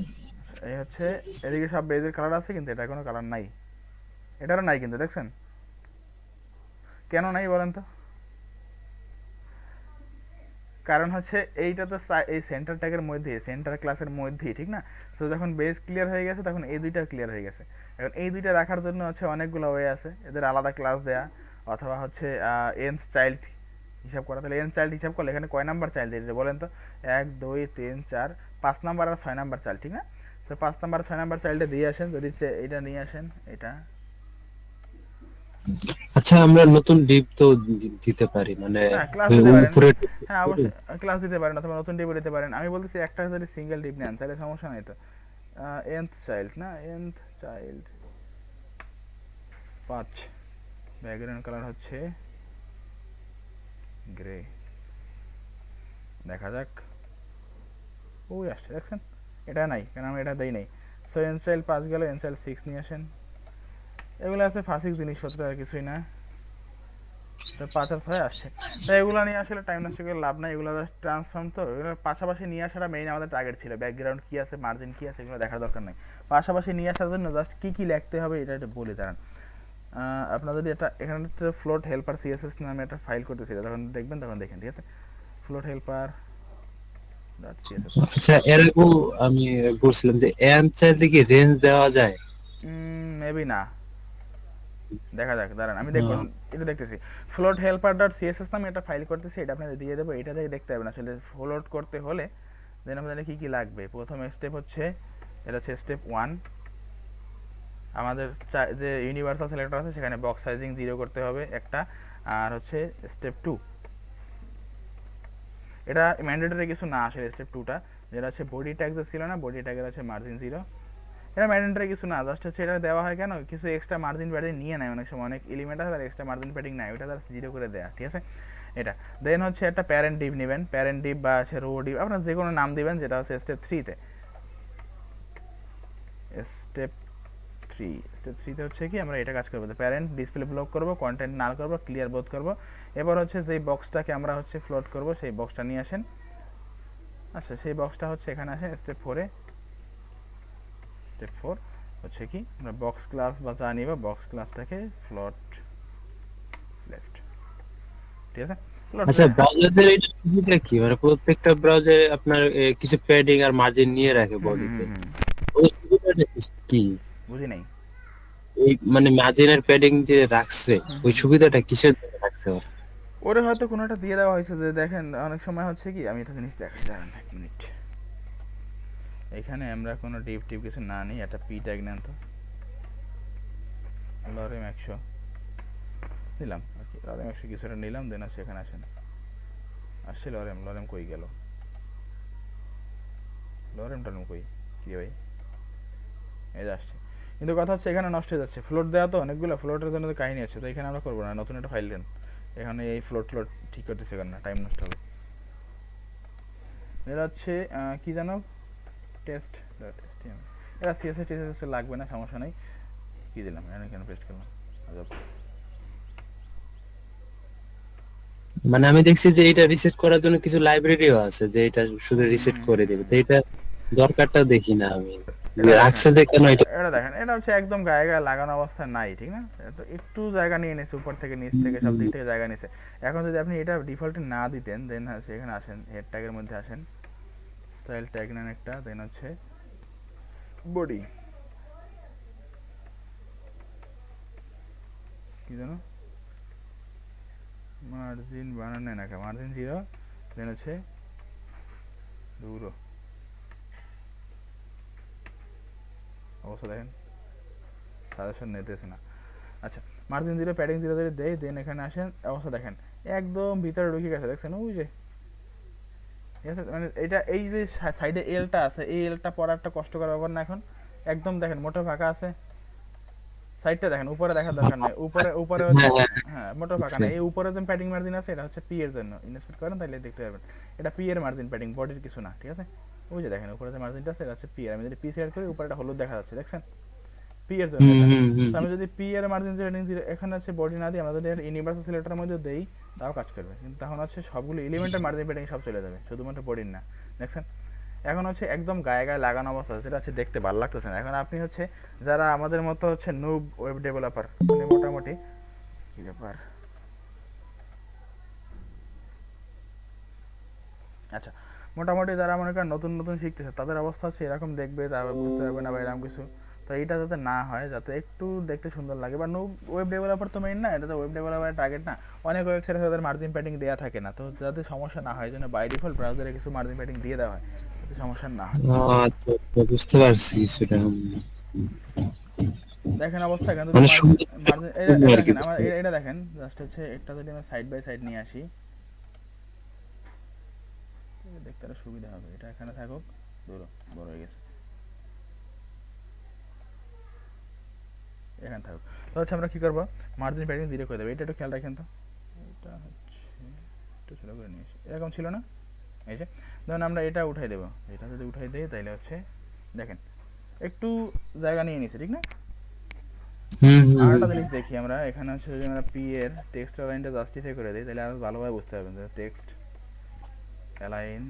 [SPEAKER 1] এই হচ্ছে এদিকে সব বেজের কালার আছে, কিন্তু এটা কোনো কালার নাই, এটারও নাই কিন্তু, দেখছেন কেন নাই বলেন তো? কারণ হচ্ছে এইটা তো এই সেন্টার ট্যাগের মধ্যে, সেন্টার ক্লাসের মধ্যেই, ঠিক না? সো যখন বেস ক্লিয়ার হয়ে গেছে তখন এই দুইটা ক্লিয়ার হয়ে গেছে। এখন এই দুইটা রাখার জন্য হচ্ছে অনেকগুলো ওয়ে আছে, এদের আলাদা ক্লাস দেয়া, অথবা হচ্ছে এনথ চাইল্ড হিসাব করা। তাহলে এনথ চাইল্ড হিসাব করলে এখানে কয় নাম্বার চাইল্ড দিয়েছে বলেন তো? 1 2 3 4 5 নাম্বার আর 6 নাম্বার চাইল্ড, ঠিক না? তো 5 নাম্বার 6 নাম্বার চাইল্ডে দিয়ে আসেন, যদি এটা নিয়ে আসেন, এটা
[SPEAKER 5] আচ্ছা, আমরা নতুন ডিপ তো দিতে পারি, মানে
[SPEAKER 1] হ্যাঁ ক্লাস দিতে পারেন,
[SPEAKER 5] উপরে।
[SPEAKER 1] হ্যাঁ অবশ্যই ক্লাস দিতে পারেন, অথবা নতুন ডিপ দিতে পারেন। আমি বলতেছি একটা যদি সিঙ্গেল ডিপ নেন তাহলে সমস্যা নাই তো। nth চাইল্ড না, nth চাইল্ড 5, ব্যাকগ্রাউন্ড কালার হচ্ছে গ্রে, দেখা যাক। ওই আসছে, দেখছেন এটা নাই, কারণ আমি এটা দেই নাই। সো n চাইল্ড 5 গেল, n চাইল্ড 6 নিয়ে আসেন। এগুলো আছে ফাসিক জিনিসপত্র, আর কিছুই না। তো 5 আর 6 আসছে, তাই এগুলো নিয়ে আসলে টাইম নষ্ট করে লাভ নাই, এগুলো জাস্ট ট্রান্সফর্ম, তো এগুলোর পাশাপাশি নিয়ে আসাটা মেইন আমাদের টার্গেট ছিল। ব্যাকগ্রাউন্ড কি আছে, মার্জিন কি আছে, এগুলো দেখার দরকার নাই। পাশাপাশি নিয়ে আসার জন্য জাস্ট কি কি লিখতে হবে এটা একটু বলে দাঁড়ান। আপনার যদি এটা এখানে ফ্লোট হেল্পার সিএসএস নামে একটা ফাইল করতেছিল, তখন দেখবেন, তখন দেখেন, ঠিক আছে? ফ্লোট হেল্পার ডট সিএসএস,
[SPEAKER 5] আচ্ছা, এরকম আমি বলছিলাম যে এন চাইলে কি রেঞ্জ দেওয়া যায়?
[SPEAKER 1] মেবি না, দেখা যাক, দাঁড়ান আমি দেখবো, এটা দেখতেছি। ফ্লোট হেল্পার ডট সিএসএস নামে একটা ফাইল করতেছি, এটা আপনাদের দিয়ে দেবো। এটা থেকে দেখতে হবে না আসলে ফ্লোট করতে হলে দেন আমাদের কি কি লাগবে। প্রথম স্টেপ হচ্ছে, এটা হচ্ছে স্টেপ 1, আমাদের যে ইউনিভার্সাল সিলেক্টর আছে সেখানে বক্স সাইজিং 0 করতে হবে একটা। আর হচ্ছে স্টেপ 2, এটা ম্যান্ডেটরি কিছু না আসলে স্টেপ 2টা, যেটা হচ্ছে বডি ট্যাগ যে ছিল না, বডি ট্যাগের আছে মার্জিন 0, এটা ম্যান্ডেটরি কিছু না, জাস্ট হচ্ছে এটা দেওয়া হয় কেন, কিছু এক্সট্রা মার্জিন প্যাডিং নিয়ে নেয় অনেক সময়, অনেক এলিমেন্ট আছে তার এক্সট্রা মার্জিন প্যাডিং নেয়, ওটা জাস্ট 0 করে দেয়া, ঠিক আছে? এটা দেন হচ্ছে একটা প্যারেন্ট ডিভ নেবেন, প্যারেন্ট ডিভ বা হচ্ছে রো ডিভ, আপনার যে কোনো নাম দিবেন, যেটা হচ্ছে স্টেপ 3তে। স্টেপ 3, স্টেপ 3তে হচ্ছে কি আমরা এটা কাজ করবো, প্যারেন্ট ডিসপ্লে ব্লক করব, কন্টেন্ট নাল করব, ক্লিয়ার বোথ করব। এবার হচ্ছে যেই বক্সটাকে আমরা হচ্ছে ফ্লোট করব সেই বক্সটা নিয়ে আসেন। আচ্ছা, সেই বক্সটা হচ্ছে এখানে আসেন স্টেপ 4-এ। স্টেপ 4 হচ্ছে কি, আমরা বক্স ক্লাস বা যা নিব, বক্স ক্লাসটাকে ফ্লোট লেফট, ঠিক আছে? Float
[SPEAKER 5] আচ্ছা,
[SPEAKER 1] left।
[SPEAKER 5] ব্রাউজারদের এটা সুবিধা কি, মানে প্রত্যেকটা ব্রাউজারে আপনার কিছু প্যাডিং আর মার্জিন নিয়ে রাখে
[SPEAKER 1] হুম হুম
[SPEAKER 5] বডিতে,
[SPEAKER 1] হুম হুম,
[SPEAKER 5] ওই সুবিধাটা কি?
[SPEAKER 1] বুঝি নাই।
[SPEAKER 5] এই মানে মার্জিনের প্যাডিং যে রাখছে,
[SPEAKER 1] হুম
[SPEAKER 5] ওই
[SPEAKER 1] হুম হুম।
[SPEAKER 5] সুবিধাটা কিসের জন্য রাখছে ওরা?
[SPEAKER 1] ওরে হয়তো কোনোটা দিয়ে দেওয়া হয়েছে, যে দেখেন অনেক সময় হচ্ছে কি, আমি একটা জিনিস দেখাই, দাঁড়ান 1 মিনিট। এখানে আমরা কোনো ডিপ টিপ কিছু না নিই, একটা পি ট্যাগ নেন তো, লরেম 100 নিলাম আর কি, লরেম 100 কিছুটা নিলাম, দেন আছে এখানে আসেন, আসছে লরেম, লরেম কই গেল, লরেম টরেম কই, কি রে ভাই, এই যে আসছে। কিন্তু কথা হচ্ছে এখানে নষ্ট হয়ে যাচ্ছে, ফ্লোট দেওয়া তো অনেকগুলো, ফ্লোটের জন্য তো কাহিনী আছে, তো এখানে আমরা করবো না, নতুন একটা ফাইল দেন। এখানে এই ফ্লোট ফ্লোট ঠিক করতেছে কেন না, টাইম নষ্ট হবে। এটা হচ্ছে কি জানো, টেস্ট ডট এসটিএম, এটা সিএসএস টিএসএস লাগবে না, সমস্যা নাই। কি দিলাম এখানে, কেন পেস্ট করলাম, আজব।
[SPEAKER 5] মানে আমি দেখছি যে এটা রিসেট করার জন্য কিছু লাইব্রেরিও আছে, যে এটা শুধু রিসেট করে দিবে, তো এটা দরকারটা দেখি না আমি,
[SPEAKER 1] এটা
[SPEAKER 5] রাখছে
[SPEAKER 1] দেখেন,
[SPEAKER 5] যে কেন এটা।
[SPEAKER 1] এটা দেখেন, এটা হচ্ছে একদম গায়ে গায়ে লাগানো অবস্থায় নাই, ঠিক না? তো একটু জায়গা নিয়ে নিছে, উপর থেকে নিচ থেকে সব দিক থেকে জায়গা নিছে। এখন যদি আপনি এটা ডিফল্টে না দিতেন, দেন হচ্ছে এখানে আসেন, হেড ট্যাগের মধ্যে আসেন, স্টাইল ট্যাগ নেন একটা, দেন হচ্ছে বডি, কি জানো, মার্জিন বানানো না, মার্জিন 0, দেন হচ্ছে দূরও, অবস্থা দেখেন, সাজেশন নিতেছে না। আচ্ছা, মার্জিন 0, প্যাডিং 0 ধরে দেই, দেন এখানে আসেন, অবস্থা দেখেন একদম ভিতরে ঢুকে গেছে, দেখছেন ওই যে, ঠিক আছে? মানে এটা এই যে সাইডে এলটা আছে, এই এলটা পড়ারটা কষ্ট করার ব্যাপার না এখন, একদম দেখেন মোটা ফাঁকা আছে, সাইডটা দেখেন, উপরে দেখার দরকার নেই, উপরে উপরে হচ্ছে,
[SPEAKER 5] হ্যাঁ, হ্যাঁ,
[SPEAKER 1] হ্যাঁ মোটা ফাঁকা
[SPEAKER 5] বুঝছি।
[SPEAKER 1] নেই, এই উপরে যে প্যাডিং মার্জিন আছে এটা হচ্ছে পি এর জন্য, ইনস্পেক্ট করেন তাহলে দেখতে পারবেন, এটা পি এর মার্জিন প্যাডিং, বডির কিছু না, ঠিক আছে? ওই যে দেখেন উপরে যে মার্জিনটা আছে এটা হচ্ছে পি এর, আমি যদি পি সিলেক্ট করি উপরে একটা হলুদ দেখা যাচ্ছে, দেখছেন পি এর জন্য
[SPEAKER 5] হুম
[SPEAKER 1] এটা।
[SPEAKER 5] হুম হুম
[SPEAKER 1] তো আমি যদি পি এর মার্জিন প্যাডিং 0 এখানে হচ্ছে বডি না দিই, আমরা যদি ইউনিভার্সাল সিলেক্টরের মধ্যে দেই তাও কাজ করবে, কিন্তু তখন হচ্ছে সবগুলো এলিমেন্টের মার্জিন প্যাডিং সব চলে যাবে, শুধুমাত্র বডির না, দেখছেন? এখন হচ্ছে একদম গায়ে গায়ে লাগানো অবস্থা আছে, সেটা হচ্ছে দেখতে ভালো লাগতেছে না। এখন আপনি হচ্ছে যারা আমাদের মতো হচ্ছে নুব ওয়েব ডেভেলপার, মানে মোটামুটি কি ব্যাপার, আচ্ছা মোটামুটি যারা মনে করেন নতুন নতুন শিখতেছে তাদের অবস্থা হচ্ছে এরকম দেখবে, তারপর বুঝতে পারবে না বা এরকম কিছু। তো এইটা যাতে না হয়, যাতে একটু দেখতে সুন্দর লাগে, বা ওয়েব ডেভেলপার তো মেইন না, এটা তো ওয়েব ডেভেলপারের টার্গেট না। অনেক ওয়েবসাইটে তাদের মার্জিন প্যাডিং দেওয়া থাকে না, তো যাতে সমস্যা না হয় জন্য বাই ডিফল্ট ব্রাউজারে কিছু মার্জিন প্যাডিং দিয়ে দেওয়া হয়, যাতে সমস্যা না হয়।
[SPEAKER 5] আচ্ছা আচ্ছা, বুঝতে পারছি সেটা।
[SPEAKER 1] দেখেন অবস্থা এখানে যদি
[SPEAKER 5] মানে সুন্দর
[SPEAKER 1] মার্জিন, এটা
[SPEAKER 5] আর কি
[SPEAKER 1] দেখেন আমার
[SPEAKER 5] বুঝতে পারছি।
[SPEAKER 1] এটা দেখেন জাস্ট হচ্ছে একটা যদি আমরা সাইড বাই সাইড নিয়ে আসি, দেখতে আরো সুবিধা হবে। এটা এখানে থাকুক, ধরো বড় হয়ে গেছে, এখানে থাকুক। তো হচ্ছে আমরা কি করবো, মার্জিন প্যাডিং 0 করে দেবো। এটা একটু খেয়াল রাখেন তো, এটা হচ্ছে একটু ছোট করে নিয়ে এসে, এরকম ছিল না, এই যে ধরুন আমরা এটা উঠাই দেবো, এটা যদি উঠাই দেই তাহলে হচ্ছে দেখেন একটু জায়গা নিয়ে নিছে, ঠিক না?
[SPEAKER 5] হুম হুম
[SPEAKER 1] আর
[SPEAKER 5] হুম।
[SPEAKER 1] একটা জিনিস দেখি আমরা এখানে হচ্ছে, যদি আমরা পি এর টেক্সট অ্যালাইনটা জাস্টিফাই করে দিই তাহলে আরো ভালোভাবে বুঝতে পারবেন যে টেক্সট অ্যালাইন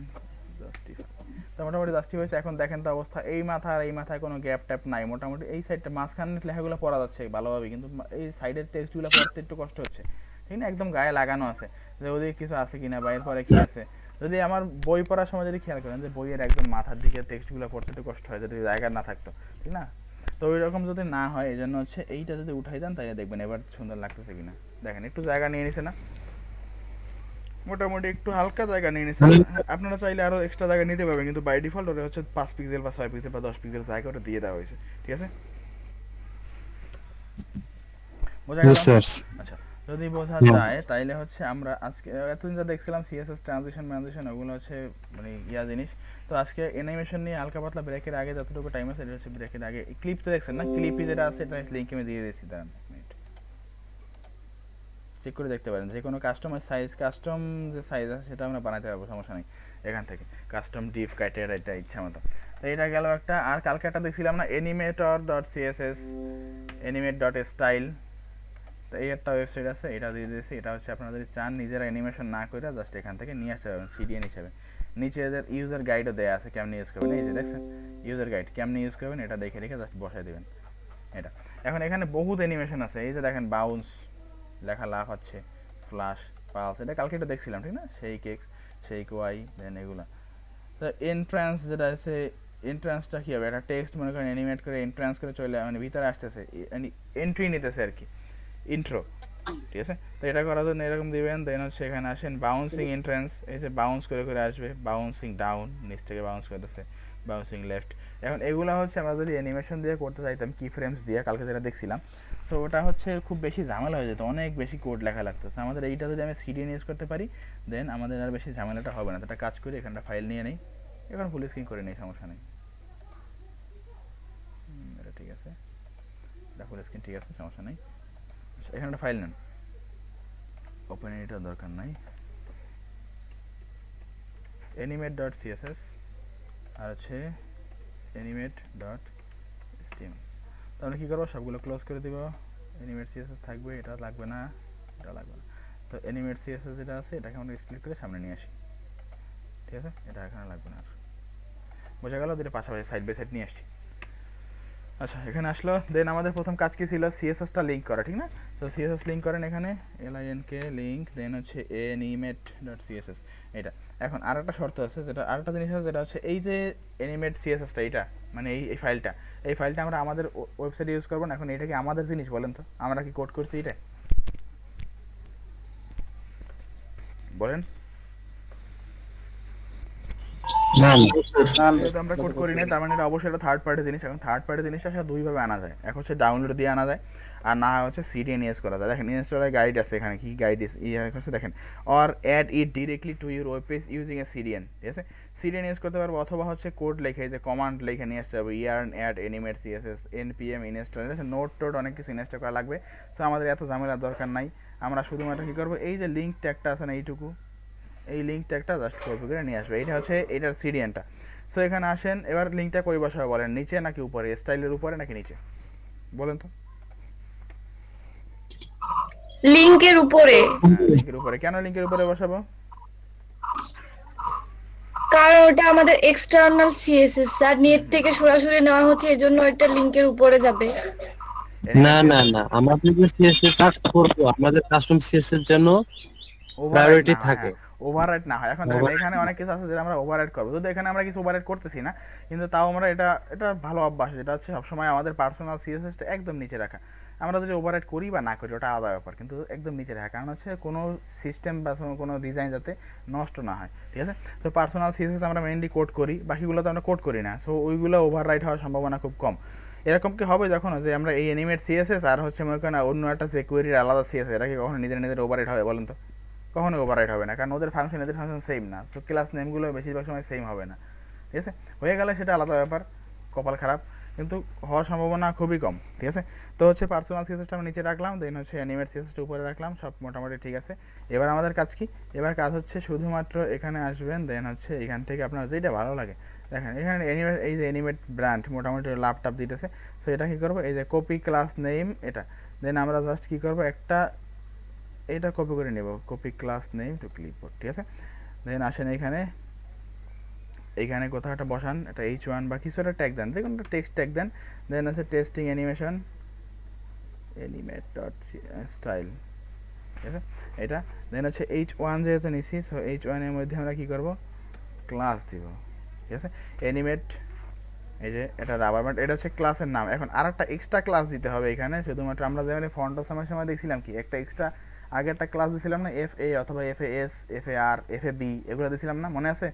[SPEAKER 1] জাস্টিফাই। তো মোটামুটি জাস্টিফাই হয়েছে। এখন দেখেন তো অবস্থা, এই মাথা আর এই মাথায় কোনো গ্যাপ ট্যাপ নাই, মোটামুটি এই সাইডটা মাঝখানের লেখাগুলো পড়া যাচ্ছে ভালোভাবে, কিন্তু এই সাইডের টেক্সটগুলো পড়তে একটু কষ্ট হচ্ছে, ঠিক না? একদম গায়ে লাগানো আছে যে ওদিকে কিছু আছে কিনা বা এরপরে কি আছে। যদি আমার বই পড়ার সময় যদি খেয়াল করেন যে বইয়ের একদম মাথার দিকে টেক্সটগুলো পড়তে একটু কষ্ট হয় যদি জায়গা না থাকতো, ঠিক না? তো ওই রকম যদি না হয় এই জন্য হচ্ছে এইটা যদি উঠাই দেন তাহলে দেখবেন এবার সুন্দর লাগতেছে কিনা। দেখেন একটু জায়গা নিয়ে নিছে না, মোটামুটি একটু হালকা জায়গা নিয়ে নিছে।
[SPEAKER 5] মানে
[SPEAKER 1] আপনারা চাইলে আরো এক্সট্রা জায়গা নিতে পারবেন, কিন্তু বাই ডিফল্ট ওটা হচ্ছে 5 পিক্সেল বা 6 পিক্সেল বা 10 পিক্সেল জায়গা ওটা দিয়ে দেওয়া হয়েছে, ঠিক আছে? বোঝা গেল?
[SPEAKER 5] বুঝতে পারছি।
[SPEAKER 1] আচ্ছা, যদি বোঝা
[SPEAKER 5] হুম।
[SPEAKER 1] যায় তাইলে হচ্ছে আমরা আজকে এতদিন যা দেখছিলাম সিএসএস ট্রানজিশন ওগুলো হচ্ছে মানে জিনিস। তো আজকে অ্যানিমেশন নিয়ে হালকা পাতলা ব্রেকের আগে যতটুকু টাইম আছে এটা হচ্ছে ব্রেকের আগে ক্লিপ তো দেখছেন না, ক্লিপি যেটা আছে এটা লিংক আমি দিয়ে দিয়েছি, দাঁড়ান এক মিনিট চেক করে দেখতে পারেন। যে কোনো কাস্টমার সাইজ, কাস্টম যে সাইজ আছে সেটা আমরা বানাতে পারবো, সমস্যা নেই। এখান থেকে কাস্টম ডিভ ক্রাইটেরিয়া এটা ইচ্ছা মতো। তো এটা গেল একটা। আর কালকে একটা দেখছিলাম না, animator dot CSS, animate dot style, তো এই একটা ওয়েবসাইট আছে, এটা দিয়ে দিয়েছি। এটা হচ্ছে আপনারা যদি চান নিজেরা অ্যানিমেশন না করে জাস্ট এখান থেকে নিয়ে আসতে পারবেন সিডিএন হিসেবে। নিচে এদের ইউজার গাইডও দেওয়া আছে কেমনি ইউজ করবেন, এই যে দেখছেন ইউজার গাইড কেমনি ইউজ করবেন, এটা দেখে রেখে জাস্ট বসাই দেবেন এটা। এখন এখানে বহুত অ্যানিমেশন আছে, এই যে দেখেন বাউন্স লেখা লাভ হচ্ছে, ফ্লাশ, পালস, এটা কালকে এটা দেখছিলাম, ঠিক না? সেই কেক্স, সেই কোয়াই, দেন এগুলা। তো এন্ট্রান্স যেটা আছে, এন্ট্রান্সটা কি হবে, একটা টেক্সট মনে করেন অ্যানিমেট করে এন্ট্রান্স করে চলে মানে ভিতরে আসতেছে, এন্ট্রি নিতেছে আর কি, ইন্ট্রো, ঠিক আছে? তো এটা করার জন্য এরকম দিবেন, দেন হচ্ছে এখানে আসেন বাউন্সিং এন্ট্রান্স, এই যে বাউন্স করে করে আসবে, বাউন্সিং ডাউন, নিচ থেকে বাউন্স করতেছে, বাউন্সিং লেফট। এখন এগুলা হচ্ছে আমরা যদি অ্যানিমেশন দিয়ে করতে চাইতাম কি ফ্রেমস দিয়ে কালকে যেটা দেখছিলাম, তো ওটা হচ্ছে খুব বেশি ঝামেলা হয়ে যেত, অনেক বেশি কোড লেখা লাগতো। আমাদের এইটা যদি আমি সিডিএন ইউজ করতে পারি দেন আমাদের আর বেশি ঝামেলাটা হবে না। তো একটা কাজ করি, এখানটা ফাইল নিয়ে নেই, এখন ফুল স্ক্রিন করে নেই, সমস্যা নেই। এটা ঠিক আছে, এটা ফুল স্ক্রিন ঠিক আছে, সমস্যা নেই। এখানে একটা ফাইল নেন, ওপেন এডিটর দরকার নাই, animate.css আর হচ্ছে animate.html। তাহলে কি করবো, সবগুলো ক্লোজ করে দিব, animate.css থাকবে, এটা লাগবে না, এটা লাগবে না। তো animate.css যেটা আছে এটাকে আমরা স্প্লিট করে সামনে নিয়ে আসি, ঠিক আছে? এটা এখানে লাগবে না আর। বোঝা গেল, দুটো পাশাপাশি সাইড বাই সাইড নিয়ে আসছি। আচ্ছা, এখানে আসলো, দেন আমাদের প্রথম কাজ কি ছিল, সিএসএসটা লিংক করা, ঠিক না? তো সিএসএস লিংক করেন এখানে, link লিংক, দেন হচ্ছে animate.css এটা। এখন আরেকটা শর্ত আছে, যেটা আরেকটা জিনিস আছে, যেটা হচ্ছে এই যে animate cssটা, এটা মানে এই ফাইলটা, এই ফাইলটা আমরা আমাদের ওয়েবসাইটে ইউজ করব না। এখন এটা কি আমাদের জিনিস বলেন তো, আমরা কি কোড করছি এটা? বলেন,
[SPEAKER 5] না না,
[SPEAKER 1] যেহেতু আমরা কোড করি না তার মানে এটা অবশ্যই একটা থার্ড পার্টি জিনিস। এখন থার্ড পার্টি জিনিসটা সেটা দুইভাবে আনা যায়, এক হচ্ছে ডাউনলোড দিয়ে আনা যায়, আর না হচ্ছে সিডিএন ইউজ করা যায়। দেখেন ইনস্টলের গাইড আছে এখানে, কি গাইড আছে দেখেন, or add it directly to your web page using a CDN, ঠিক আছে? সিডিএন ইউজ করতে পারবো, অথবা হচ্ছে কোড লিখে যে কমান্ড লিখে নিয়ে আসতে হবে, yarn add animate CSS npm install, নোট টোড অনেক কিছু ইনস্টল করা লাগবে। তো আমাদের এত ঝামেলার দরকার নাই, আমরা শুধুমাত্র কি করবো, এই যে লিঙ্ক ট্যাগটা আছে না এইটুকু, এই লিঙ্ক ট্যাগটা জাস্ট কপি করে নিয়ে আসবে, এটা হচ্ছে এটার সিডিএনটা। সো এখানে আসেন, এবার লিঙ্কটা কই বসাবো বলেন, নিচে নাকি উপরে, স্টাইলের উপরে নাকি নিচে, বলেন তো?
[SPEAKER 6] লিংকের উপরে,
[SPEAKER 1] লিঙ্কের উপরে। কেন লিঙ্কের উপরে বসাবো?
[SPEAKER 6] কারণ ওটা আমাদের এক্সটার্নাল সিএসএস স্যার, নেট থেকে সরাসরি নেওয়া হচ্ছে, এজন্য এটা লিংকের উপরে যাবে।
[SPEAKER 5] না না না, আমাদের যে সিএসএস করবো, আমাদের কাস্টম সিএসএস জন্য
[SPEAKER 1] ওভাররাইট
[SPEAKER 5] প্রায়োরিটি
[SPEAKER 1] না হয়,
[SPEAKER 5] থাকে।
[SPEAKER 1] হ্যাঁ ওভাররাইট না হয়। এখন দেখেন
[SPEAKER 5] Override
[SPEAKER 1] এখানে অনেক কিছু আছে যেটা আমরা ওভাররাইট করবো, যদি এখানে আমরা কিছু ওভাররাইট করতেছি না, কিন্তু তাও আমরা এটা এটা ভালো অভ্যাস, যেটা হচ্ছে সবসময় আমাদের পার্সোনাল সিএসএসটা একদম নিচে রাখা। আমরা যদি ওভাররাইট করি বা না করি ওটা আলাদা ব্যাপার, কিন্তু একদম নিচে রাখা, কারণ হচ্ছে কোনো সিস্টেম বা কোনো ডিজাইন যাতে নষ্ট না হয়, ঠিক আছে। তো পার্সোনাল সিএসএস আমরা মেইনলি কোড করি, বাকিগুলো তো আমরা কোড করি না, সো ওইগুলো ওভাররাইট হওয়ার সম্ভাবনা খুব কম। এরকম কি হবে যখন যে আমরা এই অ্যানিমেট সিএসএস আর হচ্ছে মনে করেন অন্য একটা জেকুয়েরির আলাদা সিএসএস, এটা কি কখনো নিজের নিজের ওভাররাইট হবে বলেন তো? কখনোই ওভাররাইট হবে না, কারণ ওদের ফাংশন সেম না, তো ক্লাস নেমগুলো বেশিরভাগ সময় সেম হবে না, ঠিক আছে। হয়ে গেলে সেটা আলাদা ব্যাপার, কপাল খারাপ, কিন্তু হওয়ার সম্ভাবনা খুবই কম, ঠিক আছে। তো হচ্ছে পার্সোনাল সিএসএসটা আমি নিচে রাখলাম, দেন হচ্ছে অ্যানিমেট সিএসএসটা উপরে রাখলাম, সব মোটামুটি ঠিক আছে। এবার আমাদের কাজ কি? এবার কাজ হচ্ছে শুধুমাত্র এখানে আসবেন, দেন হচ্ছে এখান থেকে আপনার যেটা ভালো লাগে দেখেন, এখানে অ্যানিমেট, এই যে অ্যানিমেট ব্র্যান্ড মোটামুটি ল্যাপটপ দিতেছে, সো এটা কি করবো, এই যে কপি ক্লাস নেম এটা, দেন আমরা জাস্ট কি করবো, একটা এটা কপি করে নেব, copy class name two clipboard, ঠিক আছে। দেন আসেন এখানে, এইখানে কোথাও একটা বসান, এটা H1 বা কিছু একটা ট্যাগ দেন, যে কোনো একটা টেক্সট ট্যাগ দেন, দেন আছে testing animation animate dot style, ঠিক আছে এটা। দেন হচ্ছে H1 যেহেতু নিছি, সো H1 এর মধ্যে আমরা কি করব, ক্লাস দিব, ঠিক আছে। অ্যানিমেট, এই যে এটা রাবার ব্যান্ড, এটা হচ্ছে ক্লাসের নাম। এখন আরেকটা এক্সট্রা ক্লাস দিতে হবে এখানে, শুধুমাত্র আমরা যেমন ফন্টের সময় দেখছিলাম কি একটা এক্সট্রা, আগে একটা ক্লাস দিছিলাম না, এফ এ অথবা F A S, F A R, F A B, এগুলো দিছিলাম না, মনে আছে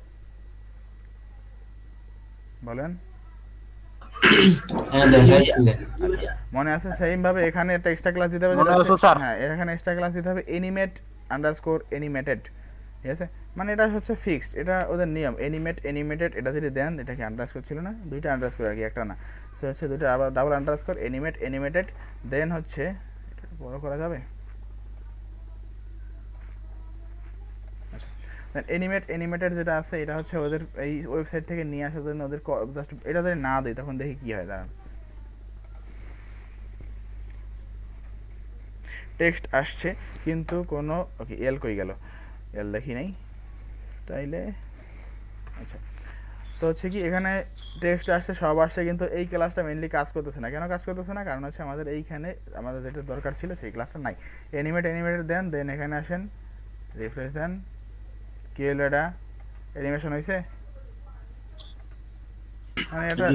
[SPEAKER 1] বলেন?
[SPEAKER 2] হ্যাঁ দেখাইছিলেন।
[SPEAKER 1] আচ্ছা, মনে আছে। সেম ভাবে এখানে একটা এক্সট্রা ক্লাস দিতে হবে,
[SPEAKER 7] মনে
[SPEAKER 1] যেটা
[SPEAKER 7] আছে
[SPEAKER 1] হচ্ছে
[SPEAKER 7] স্যার?
[SPEAKER 1] হ্যাঁ এখানে এক্সট্রা ক্লাস দিতে হবে এনিমেট আন্ডারস্কোর অ্যানিমেটেড, ঠিক আছে। মানে এটা হচ্ছে ফিক্সড, এটা ওদের নিয়ম, এনিমেট অ্যানিমেটেড, এটা যদি দেন, এটা কি আন্ডারস্কোর ছিল না, দুইটা আন্ডারস্কোর আর কি, একটা না, সো হচ্ছে দুইটা আবার ডাবল আন্ডারস্কোর এনিমেট অ্যানিমেটেড, দেন হচ্ছে এটা বড় করা যাবে, অ্যানিমেট অ্যানিমেটেড যেটা আছে, এটা হচ্ছে ওদের এই ওয়েবসাইট থেকে নিয়ে আসার জন্য ওদের জাস্ট এটা যদি না দেয় তখন দেখি কি হয়, দাঁড়ান। টেক্সট আসছে কিন্তু কোনো, ওকে এল কই গেল, এল দেখি নাই তাইলে, আচ্ছা। তো হচ্ছে কি এখানে টেক্সট আসছে, সব আসছে, কিন্তু এই ক্লাসটা মেইনলি কাজ করতেছে না। কেন কাজ করতেছে না? কারণ হচ্ছে আমাদের এইখানে আমাদের যেটা দরকার ছিল সেই ক্লাসটা নাই। অ্যানিমেটেড দেন, দেন এখানে আসেন, রিফ্রেশ দেন, কি হলো, এটা অ্যানিমেশন হয়েছে, মানে এটা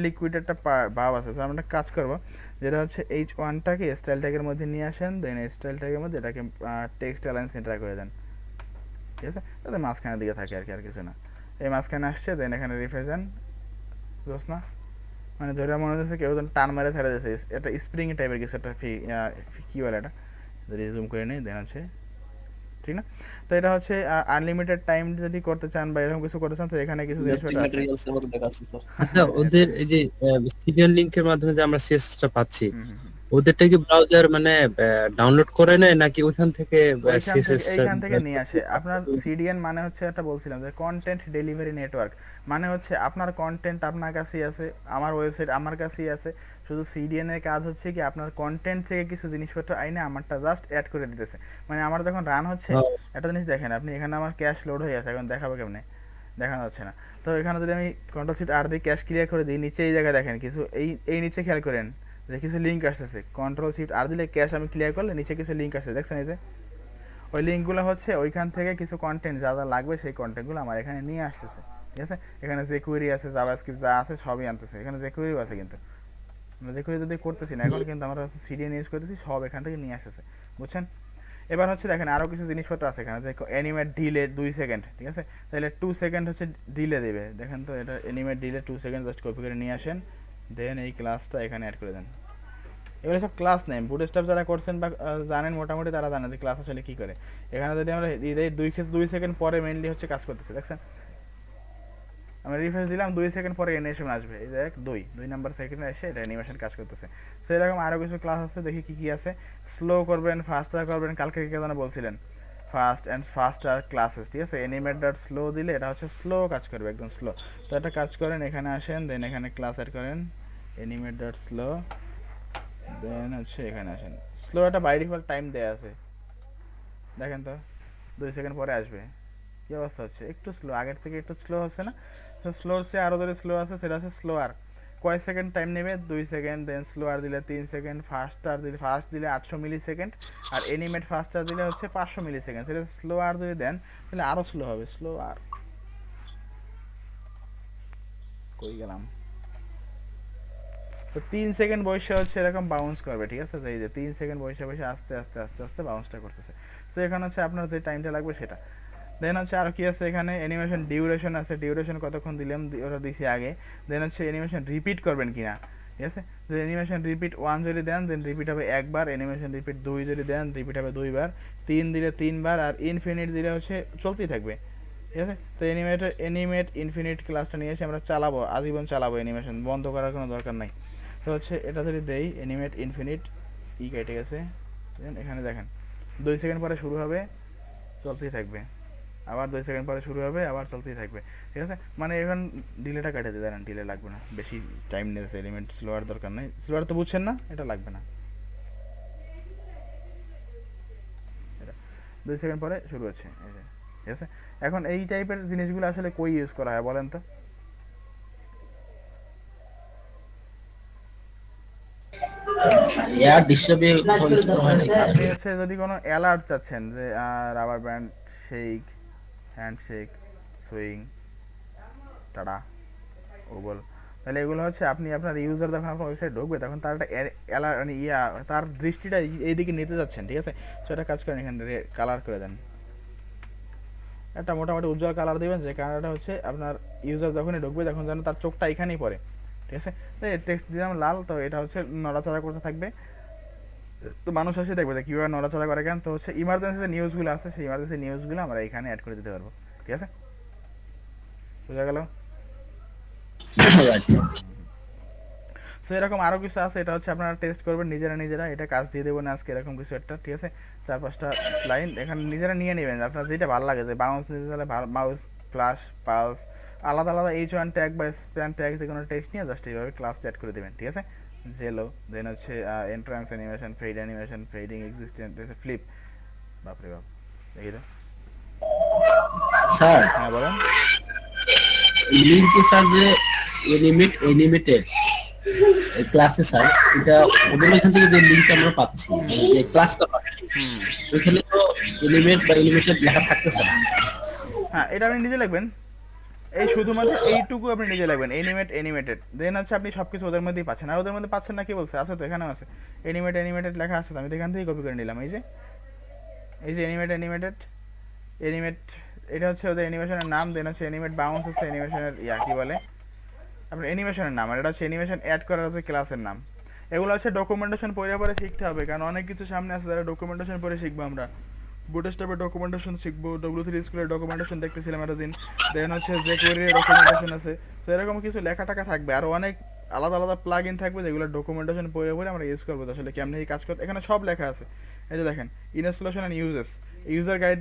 [SPEAKER 1] লিকুইড একটা ভাব আছে। তো আমরা একটা কাজ করবো, যেটা হচ্ছে H1টাকে স্টাইল ট্যাগের মধ্যে নিয়ে আসেন, দেন স্টাইল ট্যাগের মধ্যে এটাকে টেক্সট অ্যালাইন সেন্টার করে দেন, ঠিক আছে, তাতে মাঝখানের দিকে থাকে আর কি, আর কিছু না। এই মাঝখানে আসছে, দেন এখানে রিফ্রেশ দেন, বুঝছ না, মানে ধরে মনে হচ্ছে কেউ যেন টান মারে ছেড়ে দিয়েছে, এটা স্প্রিং টাইপের কিছু একটা কি বলে এটা, যদি জুম করে নিই, দেন হচ্ছে ঠিক না। তো এটা হচ্ছে আনলিমিটেড টাইম যদি করতে চান বা এরকম কিছু করতে চান, তো এখানে কিছু জিনিস
[SPEAKER 4] বেস্টিং
[SPEAKER 1] আছে।
[SPEAKER 4] ম্যাটেরিয়ালস এর মতো দেখাচ্ছে স্যার।
[SPEAKER 5] আচ্ছা, ওদের এই যে সিরিয়াল লিংকের মাধ্যমে যে আমরা সিএসএসটা পাচ্ছি,
[SPEAKER 1] হুম হুম হুম।
[SPEAKER 5] ওদেরটা কি ব্রাউজার মানে ডাউনলোড করে নেয় নাকি ওইখান থেকে
[SPEAKER 1] এইখান থেকে নিয়ে আসে। আপনার সিডিএন মানে হচ্ছে, একটা বলছিলাম যে কন্টেন্ট ডেলিভারি নেটওয়ার্ক, মানে হচ্ছে আপনার কন্টেন্ট আপনার কাছেই আছে, আমার ওয়েবসাইট আমার কাছেই আছে, শুধু সিডিএন এর কাজ হচ্ছে কি আপনার কন্টেন্ট থেকে কিছু জিনিসপত্র আইনে আমারটা জাস্ট অ্যাড করে দিতেছে। মানে আমার যখন রান হচ্ছে, একটা জিনিস দেখেন আপনি, এখানে আমার ক্যাশ লোড হয়ে আছে, এখন দেখাবো কেমনে, দেখানো যাচ্ছে না। তো এখানে যদি আমি কন্ট্রোল শিফট আর দিয়ে ক্যাশ ক্লিয়ার করে দিই, নিচে এই জায়গায় দেখেন কিছু, এই নিচে খেয়াল করেন যে কিছু লিঙ্ক আসতেছে, কন্ট্রোল শিফট আর দিলে ক্যাশ আমি ক্লিয়ার করলে নিচে কিছু লিঙ্ক আসছে, দেখছেন এই যে ওই লিঙ্কগুলো হচ্ছে ওইখান থেকে কিছু কন্টেন্ট যা যা লাগবে সেই কন্টেন্টগুলো আমার এখানে নিয়ে আসতেছে, ঠিক আছে। এখানে যে কুয়েরি আছে, জাভাস্ক্রিপ্ট যা আছে সবই আনতেছে, এখানে যে কুয়েরিও আছে, কিন্তু আমরা যে কুয়েরি যদি করতেছি না এখন, কিন্তু আমরা সিডিএন ইউজ করতেছি, সব এখান থেকে নিয়ে আসতেছে, বুঝছেন। এবার হচ্ছে দেখেন আরো কিছু জিনিসপত্র আছে এখানে, যে অ্যানিমেট ডিলে 2 সেকেন্ড, ঠিক আছে, তাহলে 2 সেকেন্ড হচ্ছে ডিলে দেবে, দেখেন তো এটা animate delay 2 second, just copy করে নিয়ে আসেন, দেন এই ক্লাসটা এখানে অ্যাড করে দেন। এগুলো সব ক্লাস নেম, বুটস্ট্র্যাপ যারা করছেন বা জানেন মোটামুটি, তারা জানেন যে ক্লাস আসলে কি করে। এখানে যদি আমরা 2 সেকেন্ড পরে মেইনলি হচ্ছে কাজ করতেছে, দেখছেন আমি রিফ্রেশ দিলাম, 2 সেকেন্ড পরে অ্যানিমেশন আসবে, এই দেখ 2 নাম্বার সেকেন্ডে এসে এটা অ্যানিমেশন কাজ করতেছে। সো এরকম আরো কিছু ক্লাস আছে, দেখি কি কি আছে। স্লো করবেন, ফাস্টার করবেন, কালকে কি যেন বলছিলেন, ফাস্ট অ্যান্ড ফাস্টার ক্লাসেস, ঠিক আছে। অ্যানিমেট ডট স্লো দিলে এটা হচ্ছে স্লো কাজ করবে, একদম স্লো। তো একটা কাজ করেন, এখানে আসেন, দেন এখানে ক্লাস অ্যাড করেন অ্যানিমেট ডট স্লো, দেন হচ্ছে এখানে আসেন, স্লো একটা বাই ডিফল্ট টাইম দেয়া আছে, দেখেন তো 2 সেকেন্ড পরে আসবে, কি অবস্থা হচ্ছে, একটু স্লো, আগের থেকে একটু স্লো হচ্ছে না? তো স্লোর চেয়ে আরো যদি স্লো আছে সেটা হচ্ছে স্লোয়ার। কয় সেকেন্ড টাইম নেবে? 2 সেকেন্ড। দেন স্লোয়ার দিলে 3 সেকেন্ড, ফাস্টার দিলে, ফাস্ট দিলে 800 মিলি সেকেন্ড, আর এনিমেট ফাস্টার দিলে হচ্ছে 500 মিলি সেকেন্ড। সেটা স্লোয়ার যদি দেন তাহলে আরো স্লো হবে। স্লোয়ার কই গেলাম? তো 3 সেকেন্ড বয়সে হচ্ছে এরকম বাউন্স করবে, ঠিক আছে? তো এই যে 3 সেকেন্ড বয়সে বয়সে আস্তে আস্তে আস্তে আস্তে বাউন্সটা করতেছে। তো এখানে হচ্ছে আপনার যে টাইমটা লাগবে সেটা। দেন হচ্ছে আর কি আছে এখানে, অ্যানিমেশন ডিউরেশন আছে, ডিউরেশন কতক্ষণ দিলাম ওটা দিছি আগে। দেন হচ্ছে অ্যানিমেশন রিপিট করবেন কিনা, ঠিক আছে? যে অ্যানিমেশন রিপিট 1 যদি দেন দেন রিপিট হবে একবার, অ্যানিমেশন রিপিট 2 যদি দেন রিপিট হবে 2 বার, 3 দিলে 3 বার, আর ইনফিনিট দিলে হচ্ছে চলতেই থাকবে, ঠিক আছে? তো অ্যানিমেট ইনফিনিট ক্লাসটা নিয়ে এসে আমরা চালাবো, আজীবন চালাবো, অ্যানিমেশন বন্ধ করার কোনো দরকার নাই। তো হচ্ছে এটা যদি দেই অ্যানিমেট ইনফিনিট, কেটে গেছে। দেন এখানে দেখেন 2 সেকেন্ড পরে শুরু হবে, চলতেই থাকবে, আবার 2 সেকেন্ড পরে শুরু হবে, আবার চলতেই থাকবে, ঠিক আছে? মানে এখন ডিলেটা কাটে দিয়ে দেন, ডিলে লাগবে না, বেশি টাইম নিতেছে, এলিমেন্ট স্লোয়ার দরকার নেই, স্লোয়ার তো বুঝছেন না, এটা লাগবে না। এটা 2 সেকেন্ড পরে শুরু হচ্ছে, এই যে, ঠিক আছে? এখন এই টাইপের জিনিসগুলো আসলে কই ইউজ করা হয় বলেন তো?
[SPEAKER 2] এয়ার ডিস্টার্বে কোথাও ইউজ করা হয় নাকি স্যার?
[SPEAKER 1] আপনি হচ্ছে যদি কোনো অ্যালার্ট চাচ্ছেন যে rubber band shake, handshake, swing, tata, wobble, তাহলে এগুলো হচ্ছে আপনি আপনার ইউজার যখন আপনার ওয়েবসাইট ঢুকবে তখন তার একটা মানে তার দৃষ্টিটা এইদিকে নিতে যাচ্ছেন, ঠিক আছে? তো এটা কাজ করেন, এখানে কালার করে দেন, একটা মোটামুটি উজ্জ্বল কালার দিবেন, যে কালারটা হচ্ছে আপনার ইউজার যখনই ঢুকবে তখন যেন তার চোখটা এখানেই পড়ে, ঠিক আছে? তো এই টেক্সট দিলাম লাল, তো এটা হচ্ছে নড়াচড়া করতে থাকবে, তো মানুষ এসে দেখবে যে কীভাবে নড়াচড়া করে। কেন? তো হচ্ছে ইমার্জেন্সি যে নিউজগুলো আছে সেই ইমার্জেন্সি নিউজগুলো আমরা এখানে অ্যাড করে দিতে পারবো, ঠিক আছে? বোঝা গেল?
[SPEAKER 2] আচ্ছা।
[SPEAKER 1] সো এরকম আরো কিছু আছে, এটা হচ্ছে আপনারা টেস্ট করবেন নিজেরা নিজেরা, এটা কাজ দিয়ে দেবো না আজকে, এরকম কিছু একটা, ঠিক আছে? 4-5টা লাইন এখানে নিজেরা নিয়ে নেবেন, আপনার যেটা ভালো লাগে, যে বাউন্স নিতে চাইলে মাউস, ফ্লাশ, পালস, আলাদা আলাদা H1 ট্যাগ বা স্প্যান ট্যাগ যে কোনো টেক্সট নিয়ে জাস্ট এইভাবে ক্লাস অ্যাড করে দেবেন, ঠিক আছে? জেলো, দেন হচ্ছে entrance animation, fading, existent, flip, বাপরে বাপ, দেখি তো।
[SPEAKER 2] স্যার
[SPEAKER 1] হ্যাঁ বলেন।
[SPEAKER 2] লিঙ্কে স্যার যে এনিমেটেড ক্লাসে স্যার, এটা ওদের এখান থেকে যে লিঙ্ক আমরা পাচ্ছি, মানে যে ক্লাসটা পাচ্ছি, ওইখানে তো এলিমেট বা এলিমেটেড লেখা থাকতেছে না।
[SPEAKER 1] হ্যাঁ, এটা আপনি নিজে লিখবেন, এই শুধুমাত্র এইটুকু আপনি নিজে লাগবেন, অ্যানিমেটেড, দেন হচ্ছে আপনি সবকিছু ওদের মধ্যেই পাচ্ছেন। আর ওদের মধ্যে পাচ্ছেন না কি বলছে, আছে তো, এখানেও আছে অ্যানিমেটেড লেখা আছে তো, আমি তো এখান থেকেই কপি করে নিলাম, এই যে অ্যানিমেট, এটা হচ্ছে ওদের অ্যানিমেশনের নাম। দেন হচ্ছে অ্যানিমেট বাউন্স হচ্ছে অ্যানিমেশনের কি বলে আপনার অ্যানিমেশনের নাম, আর এটা হচ্ছে অ্যানিমেশন অ্যাড করার হচ্ছে ক্লাসের নাম। এগুলো হচ্ছে ডকুমেন্টেশন পড়ে পরে শিখতে হবে, কারণ অনেক কিছু সামনে আছে যারা ডকুমেন্টেশন পড়ে শিখবো আমরা। বুটস্ট্র্যাপের ডকুমেন্টেশন শিখবো, W3 স্কুলের ডকুমেন্টেশন দেখতেছিলাম এতদিন। দেন হচ্ছে jQuery এর ডকুমেন্টেশন আছে। তো এরকম কিছু লেখা টাকা থাকবে, আর অনেক আলাদা আলাদা প্লাগ ইন থাকবে যেগুলো ডকুমেন্টেশন পড়ে পড়ে আমরা ইউজ করবো, আসলে কেমনি এই কাজ করতে। এখানে সব লেখা আছে, এই যে দেখেন, installation and uses, user guide,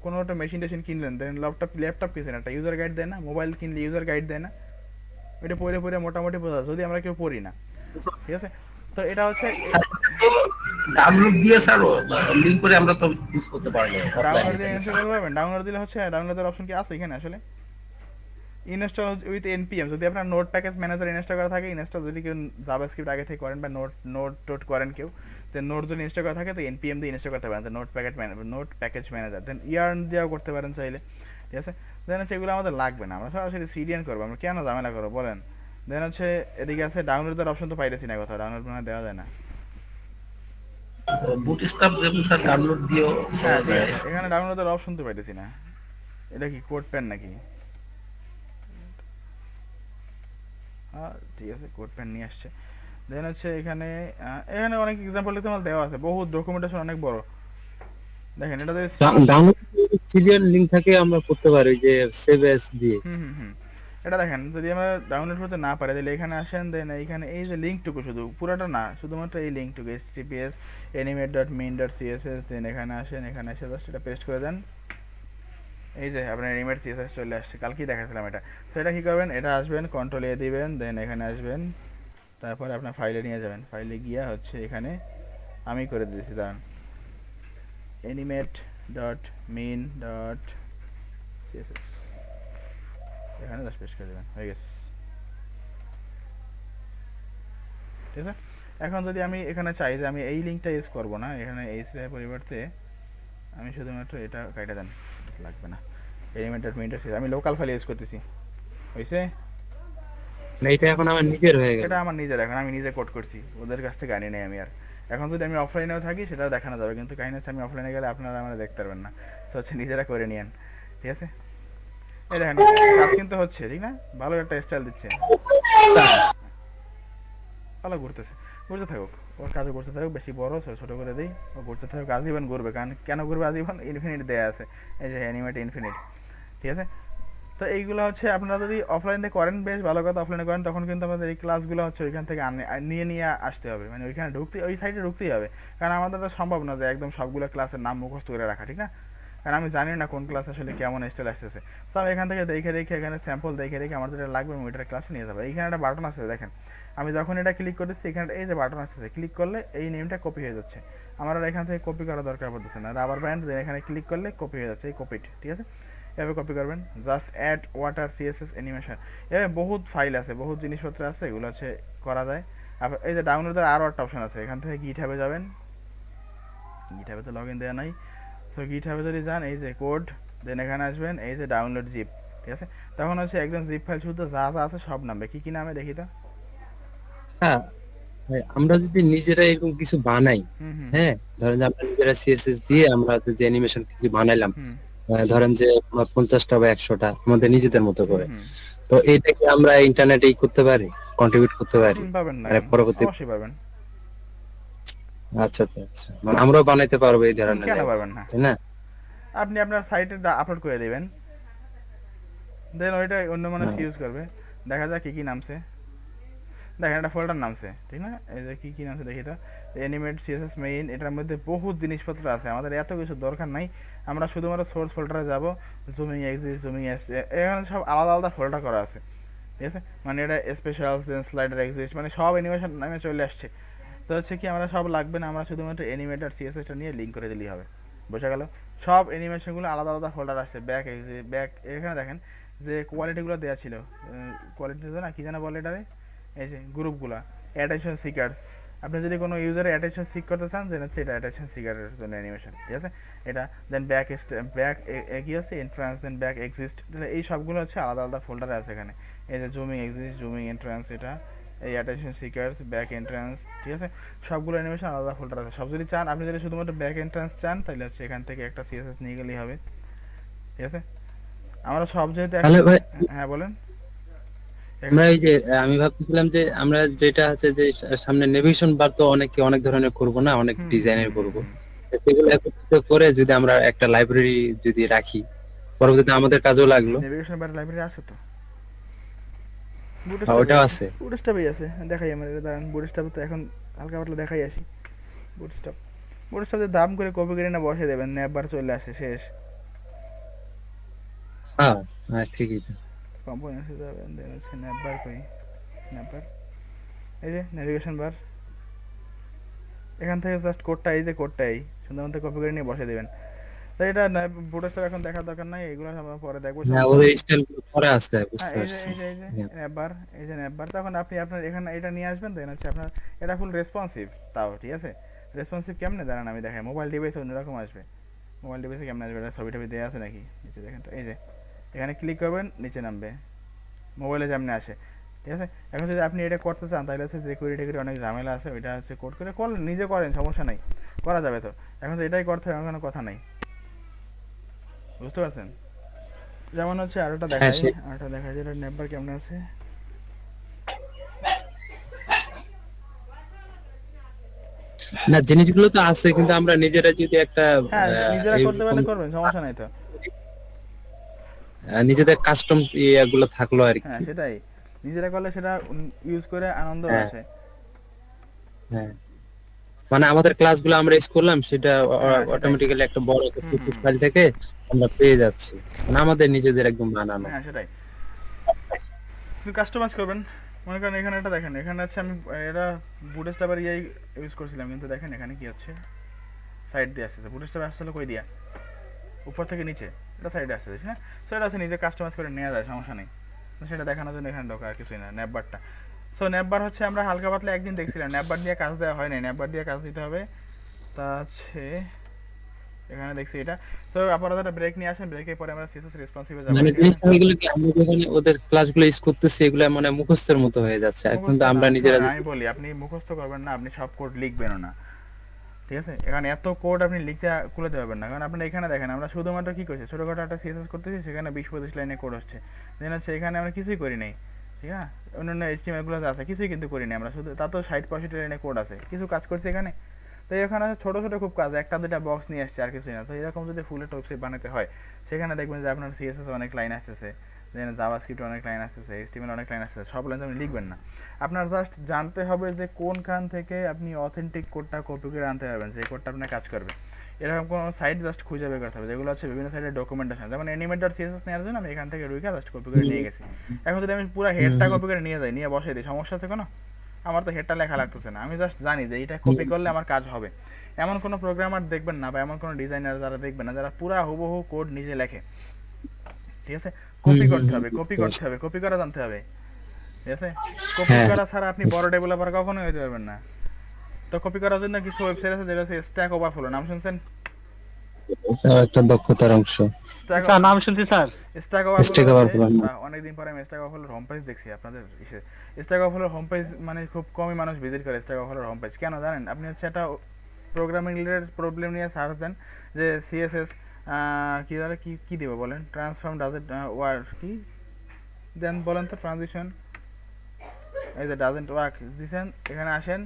[SPEAKER 1] কোনো একটা মেশিন টেশিন কিনলেন, দেন ল্যাপটপ কিনছেন, একটা ইউজার গাইড দেয় না? মোবাইল কিনলে ইউজার গাইড দেয় না? এটা পড়ে পড়ে মোটামুটি বোঝা যায়, যদি আমরা কেউ পড়ি না, ঠিক আছে? তো এটা হচ্ছে
[SPEAKER 2] ডাউনলোড দিয়ে স্যার লিঙ্ক করে আমরা তো ইউজ করতে পারি না
[SPEAKER 1] ডাউনলোড দিয়ে ইনস্টল করতে পারবেন। ডাউনলোড দিলে হচ্ছে ডাউনলোডের অপশন কি আছে এখানে আসলে? ইনস্টল উইথ npm, যদি আপনার নোট প্যাকেজ ম্যানেজার ইনস্টল করা থাকে, ইনস্টল যদি কেউ জাভাস্ক্রিপ্ট আগে থেকে করেন বা নোট করেন কেউ, দেন নোট যদি ইনস্টল করা থাকে তো npm দিয়ে ইনস্টল করতে পারেন, নোট প্যাকেজ ম্যানেজার। দেন ইয়ার্ন দিয়েও করতে পারেন চাইলে, ঠিক আছে? দেন হচ্ছে এগুলো আমাদের লাগবে না, আমরা সরাসরি সিডিএন করবো, আমরা কেন ঝামেলা করবো বলেন? দেন হচ্ছে এদিকে আছে ডাউনলোড দেওয়ার অপশন, তো পাইতেছি না কোথাও, ডাউনলোড মনে হয় দেওয়া যায় না।
[SPEAKER 2] বুটস্ট্র্যাপ যেমন স্যার ডাউনলোড দিয়েও
[SPEAKER 1] হ্যাঁ ঠিক আছে, এখানে ডাউনলোড দেওয়ার অপশন তো পাইতেছি না। এটা কি কোড পেন নাকি? ঠিক আছে, কোড পেন নিয়ে আসছে। দেন হচ্ছে এখানে অনেক এক্সাম্পল তোমার দেওয়া আছে, বহু ডকুমেন্টেশন অনেক বড়। দেখেন এটা
[SPEAKER 5] ডাউনলোড সিরিয়াল লিংক থাকে, আমরা করতে পারি যে সেভ এস দিয়ে।
[SPEAKER 1] এটা দেখেন, যদি আমরা ডাউনলোড করতে না পারি তাহলে এখানে আসেন, দেন এইখানে এই যে লিঙ্কটুকু, শুধু পুরোটা না, শুধুমাত্র এই লিঙ্কটুকু https animate.min.css, দেন এখানে আসেন, এখানে এসে জাস্ট এটা পেস্ট করে দেন। এই যে আপনার অ্যানিমেট সিএসএস চলে আসছে, কালকেই দেখাচ্ছিলাম এটা। তো এটা কি করবেন, এটা আসবেন, কন্ট্রোল এ দিবেন, দেন এখানে আসবেন, তারপরে আপনার ফাইলে নিয়ে যাবেন, ফাইলে গিয়া হচ্ছে এখানে আমি করে দিয়েছি, দাঁড়ান, animate.min.css, সিএসএস এখানে জাস্ট পেস্ট করে দেবেন, হয়ে গেছে। ঠিক আছে, এখন যদি আমি এখানে চাই যে আমি এই লিঙ্কটা ইউজ করব না, এখানে এইচটিএমএল পরিবর্তে আমি শুধুমাত্র এটা কাইটা দেন, লাগবে না। এলিমেন্টার প্রিন্টার আমি লোকাল ফাইল ইউজ করতেছি, হয়েছে?
[SPEAKER 5] না এটা এখন আমার নিজের হয়ে গেল।
[SPEAKER 1] এটা আমার নিজের, এখন আমি নিজে কোড করছি, ওদের কাছ থেকে আনি নাই আমি আর। এখন যদি আমি অফলাইনেও থাকি সেটাও দেখানো যাবে, কিন্তু কাহিনী হচ্ছে আমি অফলাইনে গেলে আপনারা আমার দেখতে পারবেন না, তো হচ্ছে নিজেরা করে নিয়েন, ঠিক আছে? এই দেখেন কাজ কিন্তু হচ্ছে, ঠিক না? ভালো একটা স্টাইল দিচ্ছে, ভালো ঘুরতেছে, ঘুরতে থাকুক, ওর কাজও করতে থাকুক, বেশি বড় ছোট করে দিই, ও ঘুরতে থাকুক, আজীবন ঘুরবে। কারণ কেন ঘুরবে আজীবন? ইনফিনিট দেয়া আছে, এই যে অ্যানিমেট ইনফিনিট, ঠিক আছে? তো এইগুলো হচ্ছে আপনারা যদি অফলাইনে করেন বেশ ভালো কথা, অফলাইনে করেন তখন কিন্তু আমাদের এই ক্লাসগুলো হচ্ছে ওইখান থেকে নিয়ে আসতে হবে, মানে ওইখানে ঢুকতে, ওই সাইডে ঢুকতেই হবে। কারণ আমাদের তো সম্ভব না যে একদম সবগুলো ক্লাসের নাম মুখস্থ করে রাখা, ঠিক না? কারণ আমি জানি না কোন ক্লাস আসলে কেমন স্টাইল আসতেছে। তো আমি এখান থেকে দেখে দেখে এখানে স্যাম্পল দেখে দেখে আমার যেটা লাগবে আমি ওইটার ক্লাসে নিয়ে যাবো। এইখানে একটা বাটন আছে দেখেন, আমি যখন এটা ক্লিক করতেছি এখানে এই যে বাটন আসতেছে, ক্লিক করলে এই নেমটা কপি হয়ে যাচ্ছে, আমার আর এখান থেকে কপি করা দরকার পড়তেছে না। রাবার ব্যান্ড এখানে ক্লিক করলে কপি হয়ে যাচ্ছে, এই কপিড, ঠিক আছে? এভাবে কপি করবেন, just add water CSS animation, এভাবে বহুত ফাইল আছে, বহুত জিনিসপত্র আছে, এগুলো হচ্ছে করা যায়। এই যে ডাউনলোডের আরও একটা অপশন আছে, এখান থেকে গিটহাবে যাবেন, গিটহাবে তো লগ ইন দেওয়া নাই, তো গিটহাবে যদি যান এই যে কোড, দেন এখানে আসবেন এই যে ডাউনলোড জিপ, ঠিক আছে? তখন হচ্ছে একদম জিপ ফাইল শুধু যা যা আছে সব নামবে, কি কি নামে দেখি তো।
[SPEAKER 5] হ্যাঁ, আমরা যদি নিজেরা এরকম কিছু বানাই,
[SPEAKER 1] হুম হুম
[SPEAKER 5] হ্যাঁ ধরেন যে আমরা নিজেরা সিএসএস দিয়ে আমরা যে অ্যানিমেশন কিছু বানাইলাম,
[SPEAKER 1] হুম
[SPEAKER 5] ধরেন যে আমরা 50টা বা 100টা আমাদের নিজেদের মতো করে,
[SPEAKER 1] হুম
[SPEAKER 5] তো এইটাকে আমরা ইন্টারনেটে করতে পারি, কন্ট্রিবিউট করতে পারি,
[SPEAKER 1] পাবেন না
[SPEAKER 5] মানে
[SPEAKER 1] কেন?
[SPEAKER 5] পরবর্তী।
[SPEAKER 1] অবশ্যই পাবেন,
[SPEAKER 5] আচ্ছা আচ্ছা আচ্ছা, মানে আমরাও বানাইতে পারবো এই ধরনের
[SPEAKER 1] কেন
[SPEAKER 5] library,
[SPEAKER 1] পারবেন না?
[SPEAKER 5] তাই না?
[SPEAKER 1] আপনি আপনার সাইটে আপলোড করে দিবেন, দেন ওইটা অন্য মানুষ
[SPEAKER 5] হ্যাঁ।
[SPEAKER 1] ইউজ করবে, দেখা যাক কি কি নামছে। দেখেন একটা ফোল্ডার নামছে, ঠিক না? এই যে কি কি নামছে দেখি তো, অ্যানিমেট সিএসএস মেইন, এটার মধ্যে বহুত জিনিসপত্র আছে, আমাদের এত কিছু দরকার নাই। আমরা শুধুমাত্র সোর্স ফোল্ডারে যাব, জুমিং এক্সিস্ট, জুমিং এখানে সব আলাদা আলাদা ফোল্ডার করা আছে, ঠিক আছে? মানে এটা স্পেশাল স্লাইডার এক্সিস্ট, মানে সব অ্যানিমেশন নামে চলে আসছে। তো হচ্ছে কি আমরা সব লাগবে না, আমরা শুধুমাত্র অ্যানিমেটার সিএসএসটা নিয়ে লিঙ্ক করে দিলেই হবে, বোঝা গেল? সব অ্যানিমেশনগুলো আলাদা আলাদা ফোল্ডার আসছে, ব্যাক এক্সিস্ট, ব্যাক, এখানে দেখেন যে কোয়ালিটিগুলো দেওয়া ছিল, কোয়ালিটি না কি যেন বলে এটারে, এই যে গ্রুপগুলা, অ্যাটেনশন সিকার, আপনি যদি কোনো ইউজারের অ্যাটেনশন সিক করতে চান দেন হচ্ছে এটা অ্যাটেনশন সিকারের জন্য অ্যানিমেশন, ঠিক আছে? এটা দেন ব্যাক ব্যাক কি আছে এন্ট্রান্স, দেন ব্যাক এক্সিস্ট, এই সবগুলো হচ্ছে আলাদা আলাদা ফোল্ডারে আছে এখানে। এই যে জুমিং এক্সিস্ট, জুমিং এন্ট্রান্স, এটা এই অ্যাটেনশন সিকার্স, ব্যাক এন্ট্রান্স, ঠিক আছে? সবগুলো অ্যানিমেশন আলাদা ফোল্ডার আছে। সব যদি চান, আপনি যদি শুধুমাত্র ব্যাক এন্ট্রান্স চান তাহলে হচ্ছে এখান থেকে একটা সিএসএস নিয়ে গেলেই হবে, ঠিক আছে? আমরা সব যেহেতু
[SPEAKER 5] তাহলে ভাই
[SPEAKER 1] হ্যাঁ বলেন।
[SPEAKER 5] আমরা এই যে আমি ভাবতেছিলাম যে আমরা যেটা আছে যে সামনে নেভিগেশন বার তো অনেক ধরনের করব না, অনেক
[SPEAKER 1] হুম,
[SPEAKER 5] ডিজাইনের করব, সেগুলো একত্রিত করে যদি আমরা একটা লাইব্রেরি যদি রাখি, পরবর্তীতে আমাদের কাজেও লাগলো।
[SPEAKER 1] নেভিগেশন বার লাইব্রেরি আছে তো,
[SPEAKER 5] ওটাও আছে।
[SPEAKER 1] বুটস্ট্র্যাপেই আছে, দেখাই আমার এটা, দাঁড়ান। বুটস্ট্র্যাপে তো এখন হালকা পাতলা দেখাই আসি। বুটস্ট্র্যাপ, বুটস্ট্র্যাপের দাম করে কপি করে না বসে দেবেন, ন্যাপবার চলে আসে, শেষ।
[SPEAKER 5] হ্যাঁ হ্যাঁ ঠিকই তো।
[SPEAKER 1] কম্পোনেন্টসে যাবেন, দেন হচ্ছে ন্যাপবার কই, ন্যাপবার, এই যে নেভিগেশন বার, এখান থেকে জাস্ট কোডটা, এই যে কোডটা এই সুন্দর কপি করে নিয়ে বসে দেবেন। তো এটা বুটস্ট্র্যাপ এখন দেখার দরকার নাই, এগুলো আমরা পরে দেখবো।
[SPEAKER 5] হ্যাঁ ওদের স্টাইল করা আছে,
[SPEAKER 1] হ্যাঁ
[SPEAKER 5] বুঝতে
[SPEAKER 1] এই যে
[SPEAKER 5] পারছি।
[SPEAKER 1] এই যে এই যে
[SPEAKER 5] হ্যাঁ।
[SPEAKER 1] ন্যাপবার, এই যে ন্যাপবার, তখন আপনি আপনার এখানে এটা নিয়ে আসবেন, দেন হচ্ছে আপনার এটা ফুল রেসপন্সিভ তাও, ঠিক আছে? রেসপন্সিভ কেমনে দাঁড়ান আমি দেখাই, মোবাইল ডিভাইসে অন্যরকম আসবে, মোবাইল ডিভাইসে কেমন আসবে, এটা ছবি টবি দেওয়া আছে নাকি নিচে দেখেন তো, এই যে এখানে ক্লিক করবেন নিচে নামবে, মোবাইলে যেমনি আসে, ঠিক আছে? এখন যদি আপনি এটা করতে চান তাহলে হচ্ছে যে কোয়ারি টেকুরি অনেক ঝামেলা আছে, ওইটা হচ্ছে কোড করে করলেন, নিজে করেন, সমস্যা নাই, করা যাবে তো। এখন তো এটাই করতে হবে, এমন কোনো কথা নাই, বুঝতে পারছেন? যেমন হচ্ছে আরেকটা দেখাই, আরেকটা দেখাই যে এটা ন্যাপবার কেমন আছে।
[SPEAKER 5] না জিনিসগুলো তো আছে, কিন্তু আমরা নিজেরা যদি একটা
[SPEAKER 1] হ্যাঁ নিজেরা করতে
[SPEAKER 5] এইরকম
[SPEAKER 1] পারলে করবেন, সমস্যা নাই তো।
[SPEAKER 5] নিজেদের কাস্টম ইয়েগুলো থাকলো আর
[SPEAKER 1] হ্যাঁ
[SPEAKER 5] কি।
[SPEAKER 1] সেটাই, নিজেরা করলে সেটা ইউজ করে আনন্দ
[SPEAKER 5] হ্যাঁ।
[SPEAKER 1] আসে।
[SPEAKER 5] হ্যাঁ মানে আমাদের ক্লাসগুলো আমরা ইউজ করলাম, সেটা
[SPEAKER 1] হ্যাঁ, সেটাই।
[SPEAKER 5] অটোমেটিক্যালি একটা বড়
[SPEAKER 1] হুম, হুম,
[SPEAKER 5] ফাইল থেকে আমরা পেয়ে যাচ্ছি, মানে আমাদের নিজেদের একদম বানানো।
[SPEAKER 1] হ্যাঁ সেটাই, তুমি কাস্টমাইজ করবেন। মনে করেন এখানে এটা দেখেন, এখানে হচ্ছে আমি এটা বুটস্ট্র্যাপের ইয়ে ইউজ করছিলাম, কিন্তু দেখেন এখানে কি হচ্ছে, সাইড দিয়ে আসছে, বুটস্ট্র্যাপ আসছিল কই দিয়া, উপর থেকে নিচে, এটা সাইডে আসছে হ্যাঁ, সো এটা আছে নিজে কাস্টমাইজ করে নেওয়া যায়, সমস্যা নেই। তো সেটা দেখানোর জন্য এখানে ঢোকা আর কিছুই না, ন্যাপবারটা। সো ন্যাপবার হচ্ছে আমরা হালকা পাতলা একদিন দেখছিলাম, ন্যাপবার দিয়ে কাজ দেওয়া হয় নাই, ন্যাপবার দিয়ে কাজ দিতে হবে। তা হচ্ছে এখানে দেখছি এটা। তো আপাতত একটা ব্রেক নিয়ে আসেন, ব্রেকের পরে আমরা সিএসএস রেসপন্সিভে যাবো,
[SPEAKER 5] মানে
[SPEAKER 1] ঠিক আছে?
[SPEAKER 5] জিনিসটা হয়ে গেল কি, আমরা যখন ওদের ক্লাসগুলো ইউজ করতেছি এগুলো মানে মুখস্থের মতো হয়ে যাচ্ছে, এখন
[SPEAKER 1] মুখস্থ
[SPEAKER 5] তো
[SPEAKER 1] না,
[SPEAKER 5] আমরা নিজেরা
[SPEAKER 1] শোনেন, আমি বলি আপনি মুখস্থ করবেন না, আপনি সব কোড লিখবেনও না, ঠিক আছে? এখানে এত কোড আপনি লিখতে কুলাতে পারবেন না, কারণ আপনি এখানে দেখেন আমরা শুধুমাত্র কি করছি, ছোটখাটো একটা সিএসএস করতেছি, সেখানে 20-25 লাইনে কোড হচ্ছে, দেন হচ্ছে এখানে আমরা কিছুই করি নাই, ঠিক আছে? অন্যান্য এইচটিএমএল গুলো আছে কিছুই কিন্তু করি নাই আমরা, শুধু তা তো 60-65 লাইনে কোড আছে, কিছু কাজ করছি এখানে। তো এখানে ছোট ছোট খুব কাজ, একটা দুটা বক্স নিয়ে আসছে আর কিছুই না। তো এরকম যদি ফুল একটা ওয়েবসাইট বানাতে হয়, সেখানে দেখবেন যে আপনার সিএসএস অনেক লাইন আসতেছে, দেন জাভাস্ক্রিপ্ট অনেক লাইন আসতেছে, এইচটিএমএল অনেক লাইন আসতেছে, সব লাইন আপনি লিখবেন না। আপনার জাস্ট জানতে হবে যে কোনখান থেকে আপনি অথেন্টিক কোডটা কপি করে আনতে পারবেন, যে কোডটা আপনার কাজ করবে। এরকম কোনো সাইট জাস্ট খুঁজে বের করতে হবে, যেগুলো হচ্ছে বিভিন্ন সাইটের ডকুমেন্টেশন, যেমন অ্যানিমেট.সিএসএস নেওয়ার জন্য আমি এখান থেকে রুইকা জাস্ট কপি করে নিয়ে গেছি। এখন যদি আমি পুরো হেডটা কপি করে নিয়ে যাই, নিয়ে বসে দিই, সমস্যা আছে কোনো? আমার তো হেডটা লেখা লাগতেছে না, আমি জাস্ট জানি যে এটা কপি করলে আমার কাজ হবে। এমন কোনো প্রোগ্রামার দেখবেন না, বা এমন কোনো ডিজাইনার যারা দেখবেন না যারা পুরা হুবহু কোড নিজে লেখে, ঠিক আছে? কপি করতে হবে, কপি করতে হবে, কপি করা জানতে হবে, ঠিক আছে? কপি
[SPEAKER 5] হ্যাঁ।
[SPEAKER 1] করা ছাড়া আপনি বড় ডেভেলপার কখনোই হতে পারবেন না। তো কপি করার জন্য কিছু ওয়েবসাইট আছে, যেটা হচ্ছে স্ট্যাক ওভারফ্লো, নাম শুনছেন?
[SPEAKER 5] এটাও একটা দক্ষতার অংশ।
[SPEAKER 7] স্যার নাম শুনছি sir.
[SPEAKER 1] Stack
[SPEAKER 5] Stack
[SPEAKER 1] overflow
[SPEAKER 5] Overflow।
[SPEAKER 1] অনেকদিন পরে আমি স্ট্যাক ওভারফ্লোর হোম পেজ দেখছি আপনাদের ইসে। স্ট্যাক ওভারফ্লোর হোম পেজ মানে খুব কমই মানুষ ভিজিট করে স্ট্যাক ওভারফ্লোর হোম পেজ, কেন জানেন? আপনি হচ্ছে একটা প্রোগ্রামিং রিলেটেড প্রবলেম নিয়ে সার্চ দেন, যে সিএসএস কি ধরে কি কি দিব বলেন, ট্রান্সফর্ম ডাজেন্ট ওয়ার্ক কি দেন বলেন তো, ট্রানজিশন এই যে ডাজেন্ট ওয়ার্ক দিছেন, এখানে আসেন,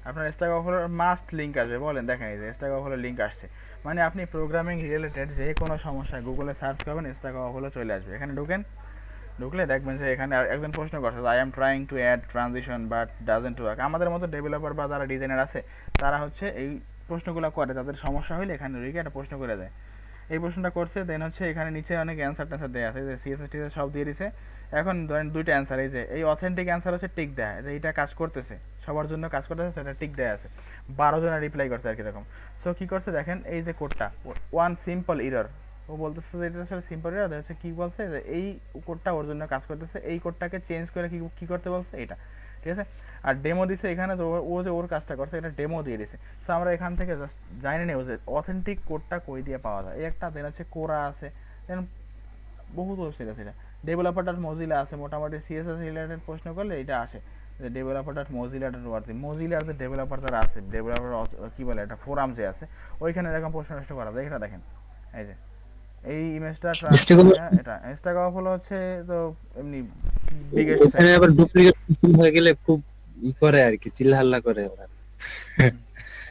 [SPEAKER 1] আপনার স্ট্যাক ওভারফ্লোর মাস্ট লিংক আসবে, বলেন দেখেন এই যে স্ট্যাক ওভারফ্লোর লিংক আসছে, মানে আপনি প্রোগ্রামিং রিলেটেড যে কোনো সমস্যা গুগলে সার্চ করবেন, স্ট্যাক ওভারফ্লো চলে আসবে। এখানে ঢুকেন, ঢুকলে দেখবেন যে এখানে একজন প্রশ্ন করছে, I am trying to add transition but doesn't work. আমাদের মতো ডেভেলপার বা যারা ডিজাইনার আছে, তারা হচ্ছে এই প্রশ্নগুলো করে, তাদের সমস্যা হলে এখানে ঢুকে একটা প্রশ্ন করে দেয়। এই প্রশ্নটা করছে, দেন হচ্ছে এখানে নিচে অনেক অ্যান্সার ট্যান্সার দেওয়া আছে, যে সিএসএস টিএসএস সব দিয়ে দিছে। এখন ধরেন দুইটা অ্যান্সার, এই যে এই অথেন্টিক অ্যান্সার হচ্ছে টিক দেয়, যে এইটা কাজ করতেছে, সবার জন্য কাজ করতেছে, সেটা টিক দেয়া আছে। 12 জনের রিপ্লাই করছে আর কিরকম। সো কি করছে দেখেন, এই যে কোডটা ওয়ান সিম্পল এরর, ও বলতেছে যে এটা আসলে সিম্পল এরর, হচ্ছে কি বলছে যে এই কোডটা ওর জন্য কাজ করতেছে, এই কোডটাকে চেঞ্জ করে কি কি করতে বলছে এটা, ঠিক আছে? আর ডেমো দিছে এখানে, তো ও যে ওর কাজটা করছে এটা ডেমো দিয়ে দিছে। সো আমরা এখান থেকে জাস্ট জানি নেব যে অথেন্টিক কোডটা কই দিয়ে পাওয়া যায়। এই একটা দেন হচ্ছে কোরা আছে, দেন বহুত ওয়েবসাইট আছে, এটা ডেভেলপার.মজিলা আছে, মোটামুটি সিএসএস রিলেটেড প্রশ্ন করলে এটা আসে, যে ডেভেলপার.মজিলা.org, মজিলার যে ডেভেলপার যারা আছে, ডেভেলপার কি বলে এটা ফোরাম যে আছে, ওইখানে এরকম প্রশ্ন নষ্ট করা যায়। এটা দেখেন, এই যে এই ইমেজটা
[SPEAKER 5] Stack Overflow-
[SPEAKER 1] এটা স্ট্যাক ওভারফ্লো হচ্ছে তো এমনি বিগেস্ট
[SPEAKER 5] ওখানে আবার ডুপ্লিকেট হয়ে গেলে খুব ই করে আর কি, চিল্লাহাল্লা করে ওরা।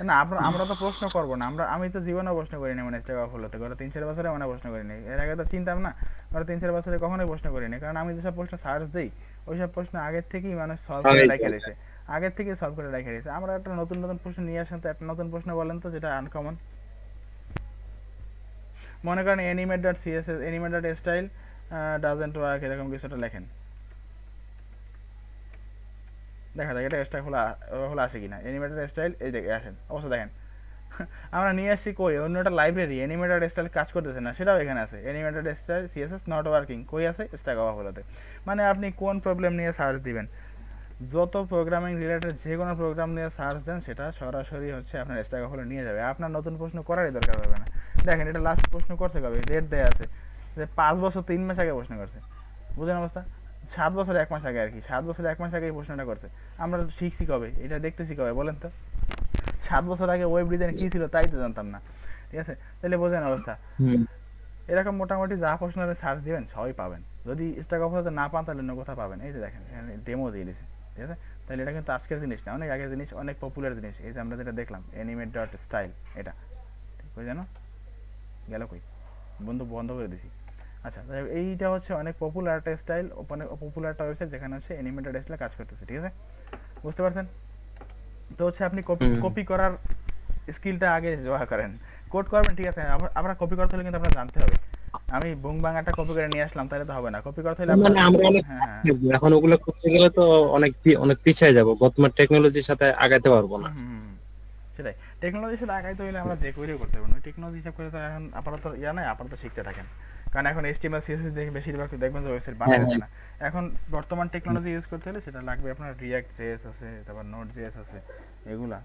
[SPEAKER 1] না। আমরা তো প্রশ্ন করবো না, আমি তো জীবনে প্রশ্ন করিনি, মানে স্ট্যাক ওভারফ্লোতে গত 3-4 বছরে মানে প্রশ্ন করিনি, এর আগে তো চিন্তাম না, গত 3-4 বছরে কখনোই প্রশ্ন করিনি, কারণ আমি যেসব প্রশ্ন সার্চ দিই ওইসব প্রশ্ন আগের থেকেই মানুষ সলভ করে রেখে দিয়েছে, আগের থেকে সলভ করে রেখে দিয়েছে। আমরা একটা নতুন নতুন প্রশ্ন নিয়ে আসেন, তো একটা নতুন প্রশ্ন বলেন তো যেটা আনকমন। মনে করেন অ্যানিমেট.সিএসএস অ্যানিমেট.স্টাইল ডাজেন্ট ওয়ার্ক, এরকম কিছুটা লেখেন, দেখা যায় এটা স্টাইল হলো আসে কিনা। অ্যানিমেটেড স্টাইল এই দেখে আসেন, অবশ্য দেখেন আমরা নিয়ে আসছি কই, অন্য একটা লাইব্রেরি অ্যানিমেটেড স্টাইল কাজ করতেছে না, সেটাও এখানে আছে, animated style CSS not working, কই আছে? স্ট্যাক ওভারফ্লোতে। মানে আপনি কোন প্রবলেম নিয়ে সার্চ দিবেন, যত প্রোগ্রামিং রিলেটেড যে কোনো প্রোগ্রাম নিয়ে সার্চ দেন, সেটা সরাসরি হচ্ছে আপনার স্ট্যাক ওভারফ্লো নিয়ে যাবে, আপনার নতুন প্রশ্ন করারই দরকার হবে না। দেখেন এটা লাস্ট প্রশ্ন করছে কবে, ডেট দেয়া আছে, যে 5 বছর 3 মাস আগে প্রশ্ন করছে, বুঝেন অবস্থা? 7 বছর 1 মাস আগে আর কি, 7 বছর 1 মাস আগে এই প্রশ্নটা করছে। আমরা শিখছি কবে, এটা দেখতেছি কবে বলেন তো? 7 বছর আগে ওয়েব ডিজাইন কি ছিল তাই তো জানতাম না, ঠিক আছে? তাহলে বোঝেন অবস্থা। এরকম মোটামুটি যা প্রশ্ন সার্চ দিবেন সবই পাবেন, যদি স্ট্যাক ওভারফ্লোতে না পান তাহলে অন্য কোথাও পাবেন। এই যে দেখেন এখানে ডেমো দিয়ে দিয়েছে, ঠিক আছে? তাহলে এটা কিন্তু আজকের জিনিস না, অনেক আগের জিনিস, অনেক পপুলার জিনিস। এই যে আমরা যেটা দেখলাম অ্যানিমেট.স্টাইল, এটা ঠিক হয়ে জানো গেল কই, বন্ধ করে দিছি। আচ্ছা, এইটা হচ্ছে অনেক পপুলার একটা স্টাইল, অনেক পপুলার একটা ওয়েবসাইট যেখানে হচ্ছে অ্যানিমেটেড স্টাইলে কাজ করতেছে, ঠিক আছে? বুঝতে পারছেন? তো হচ্ছে আপনি কপি করার স্কিলটা আগে জোগাড় করেন, কোড করবেন, ঠিক আছে? আপনার কপি করতে হলে কিন্তু আপনার জানতে হবে। আমি বুং বাংলাটা কপি করে নিয়ে আসলাম তাহলে তো হবে না, কপি করতে হলে
[SPEAKER 5] মানে আমরা অনেক
[SPEAKER 1] হ্যাঁ হ্যাঁ
[SPEAKER 5] এখন ওগুলো করতে গেলে তো অনেক পিছিয়ে যাব, বর্তমান টেকনোলজির সাথে আগাতে পারবো না।
[SPEAKER 1] সেটাই, টেকনোলজির সাথে আগাইতে হইলে আমরা যে করেও করতে পারবো না, টেকনোলজি হিসাব করে তো এখন আপাতত নাই, আপাতত শিখতে থাকেন, কারণ এখন HTML CSS দেখে বেশিরভাগ দেখবেন যে ওয়েবসাইট
[SPEAKER 5] হ্যাঁ,
[SPEAKER 1] বানাচ্ছে না। এখন বর্তমান টেকনোলজি ইউজ করতে হলে সেটা লাগবে আপনার রিয়াক্ট জেএস আছে, তারপর নোড জেএস আছে, এগুলা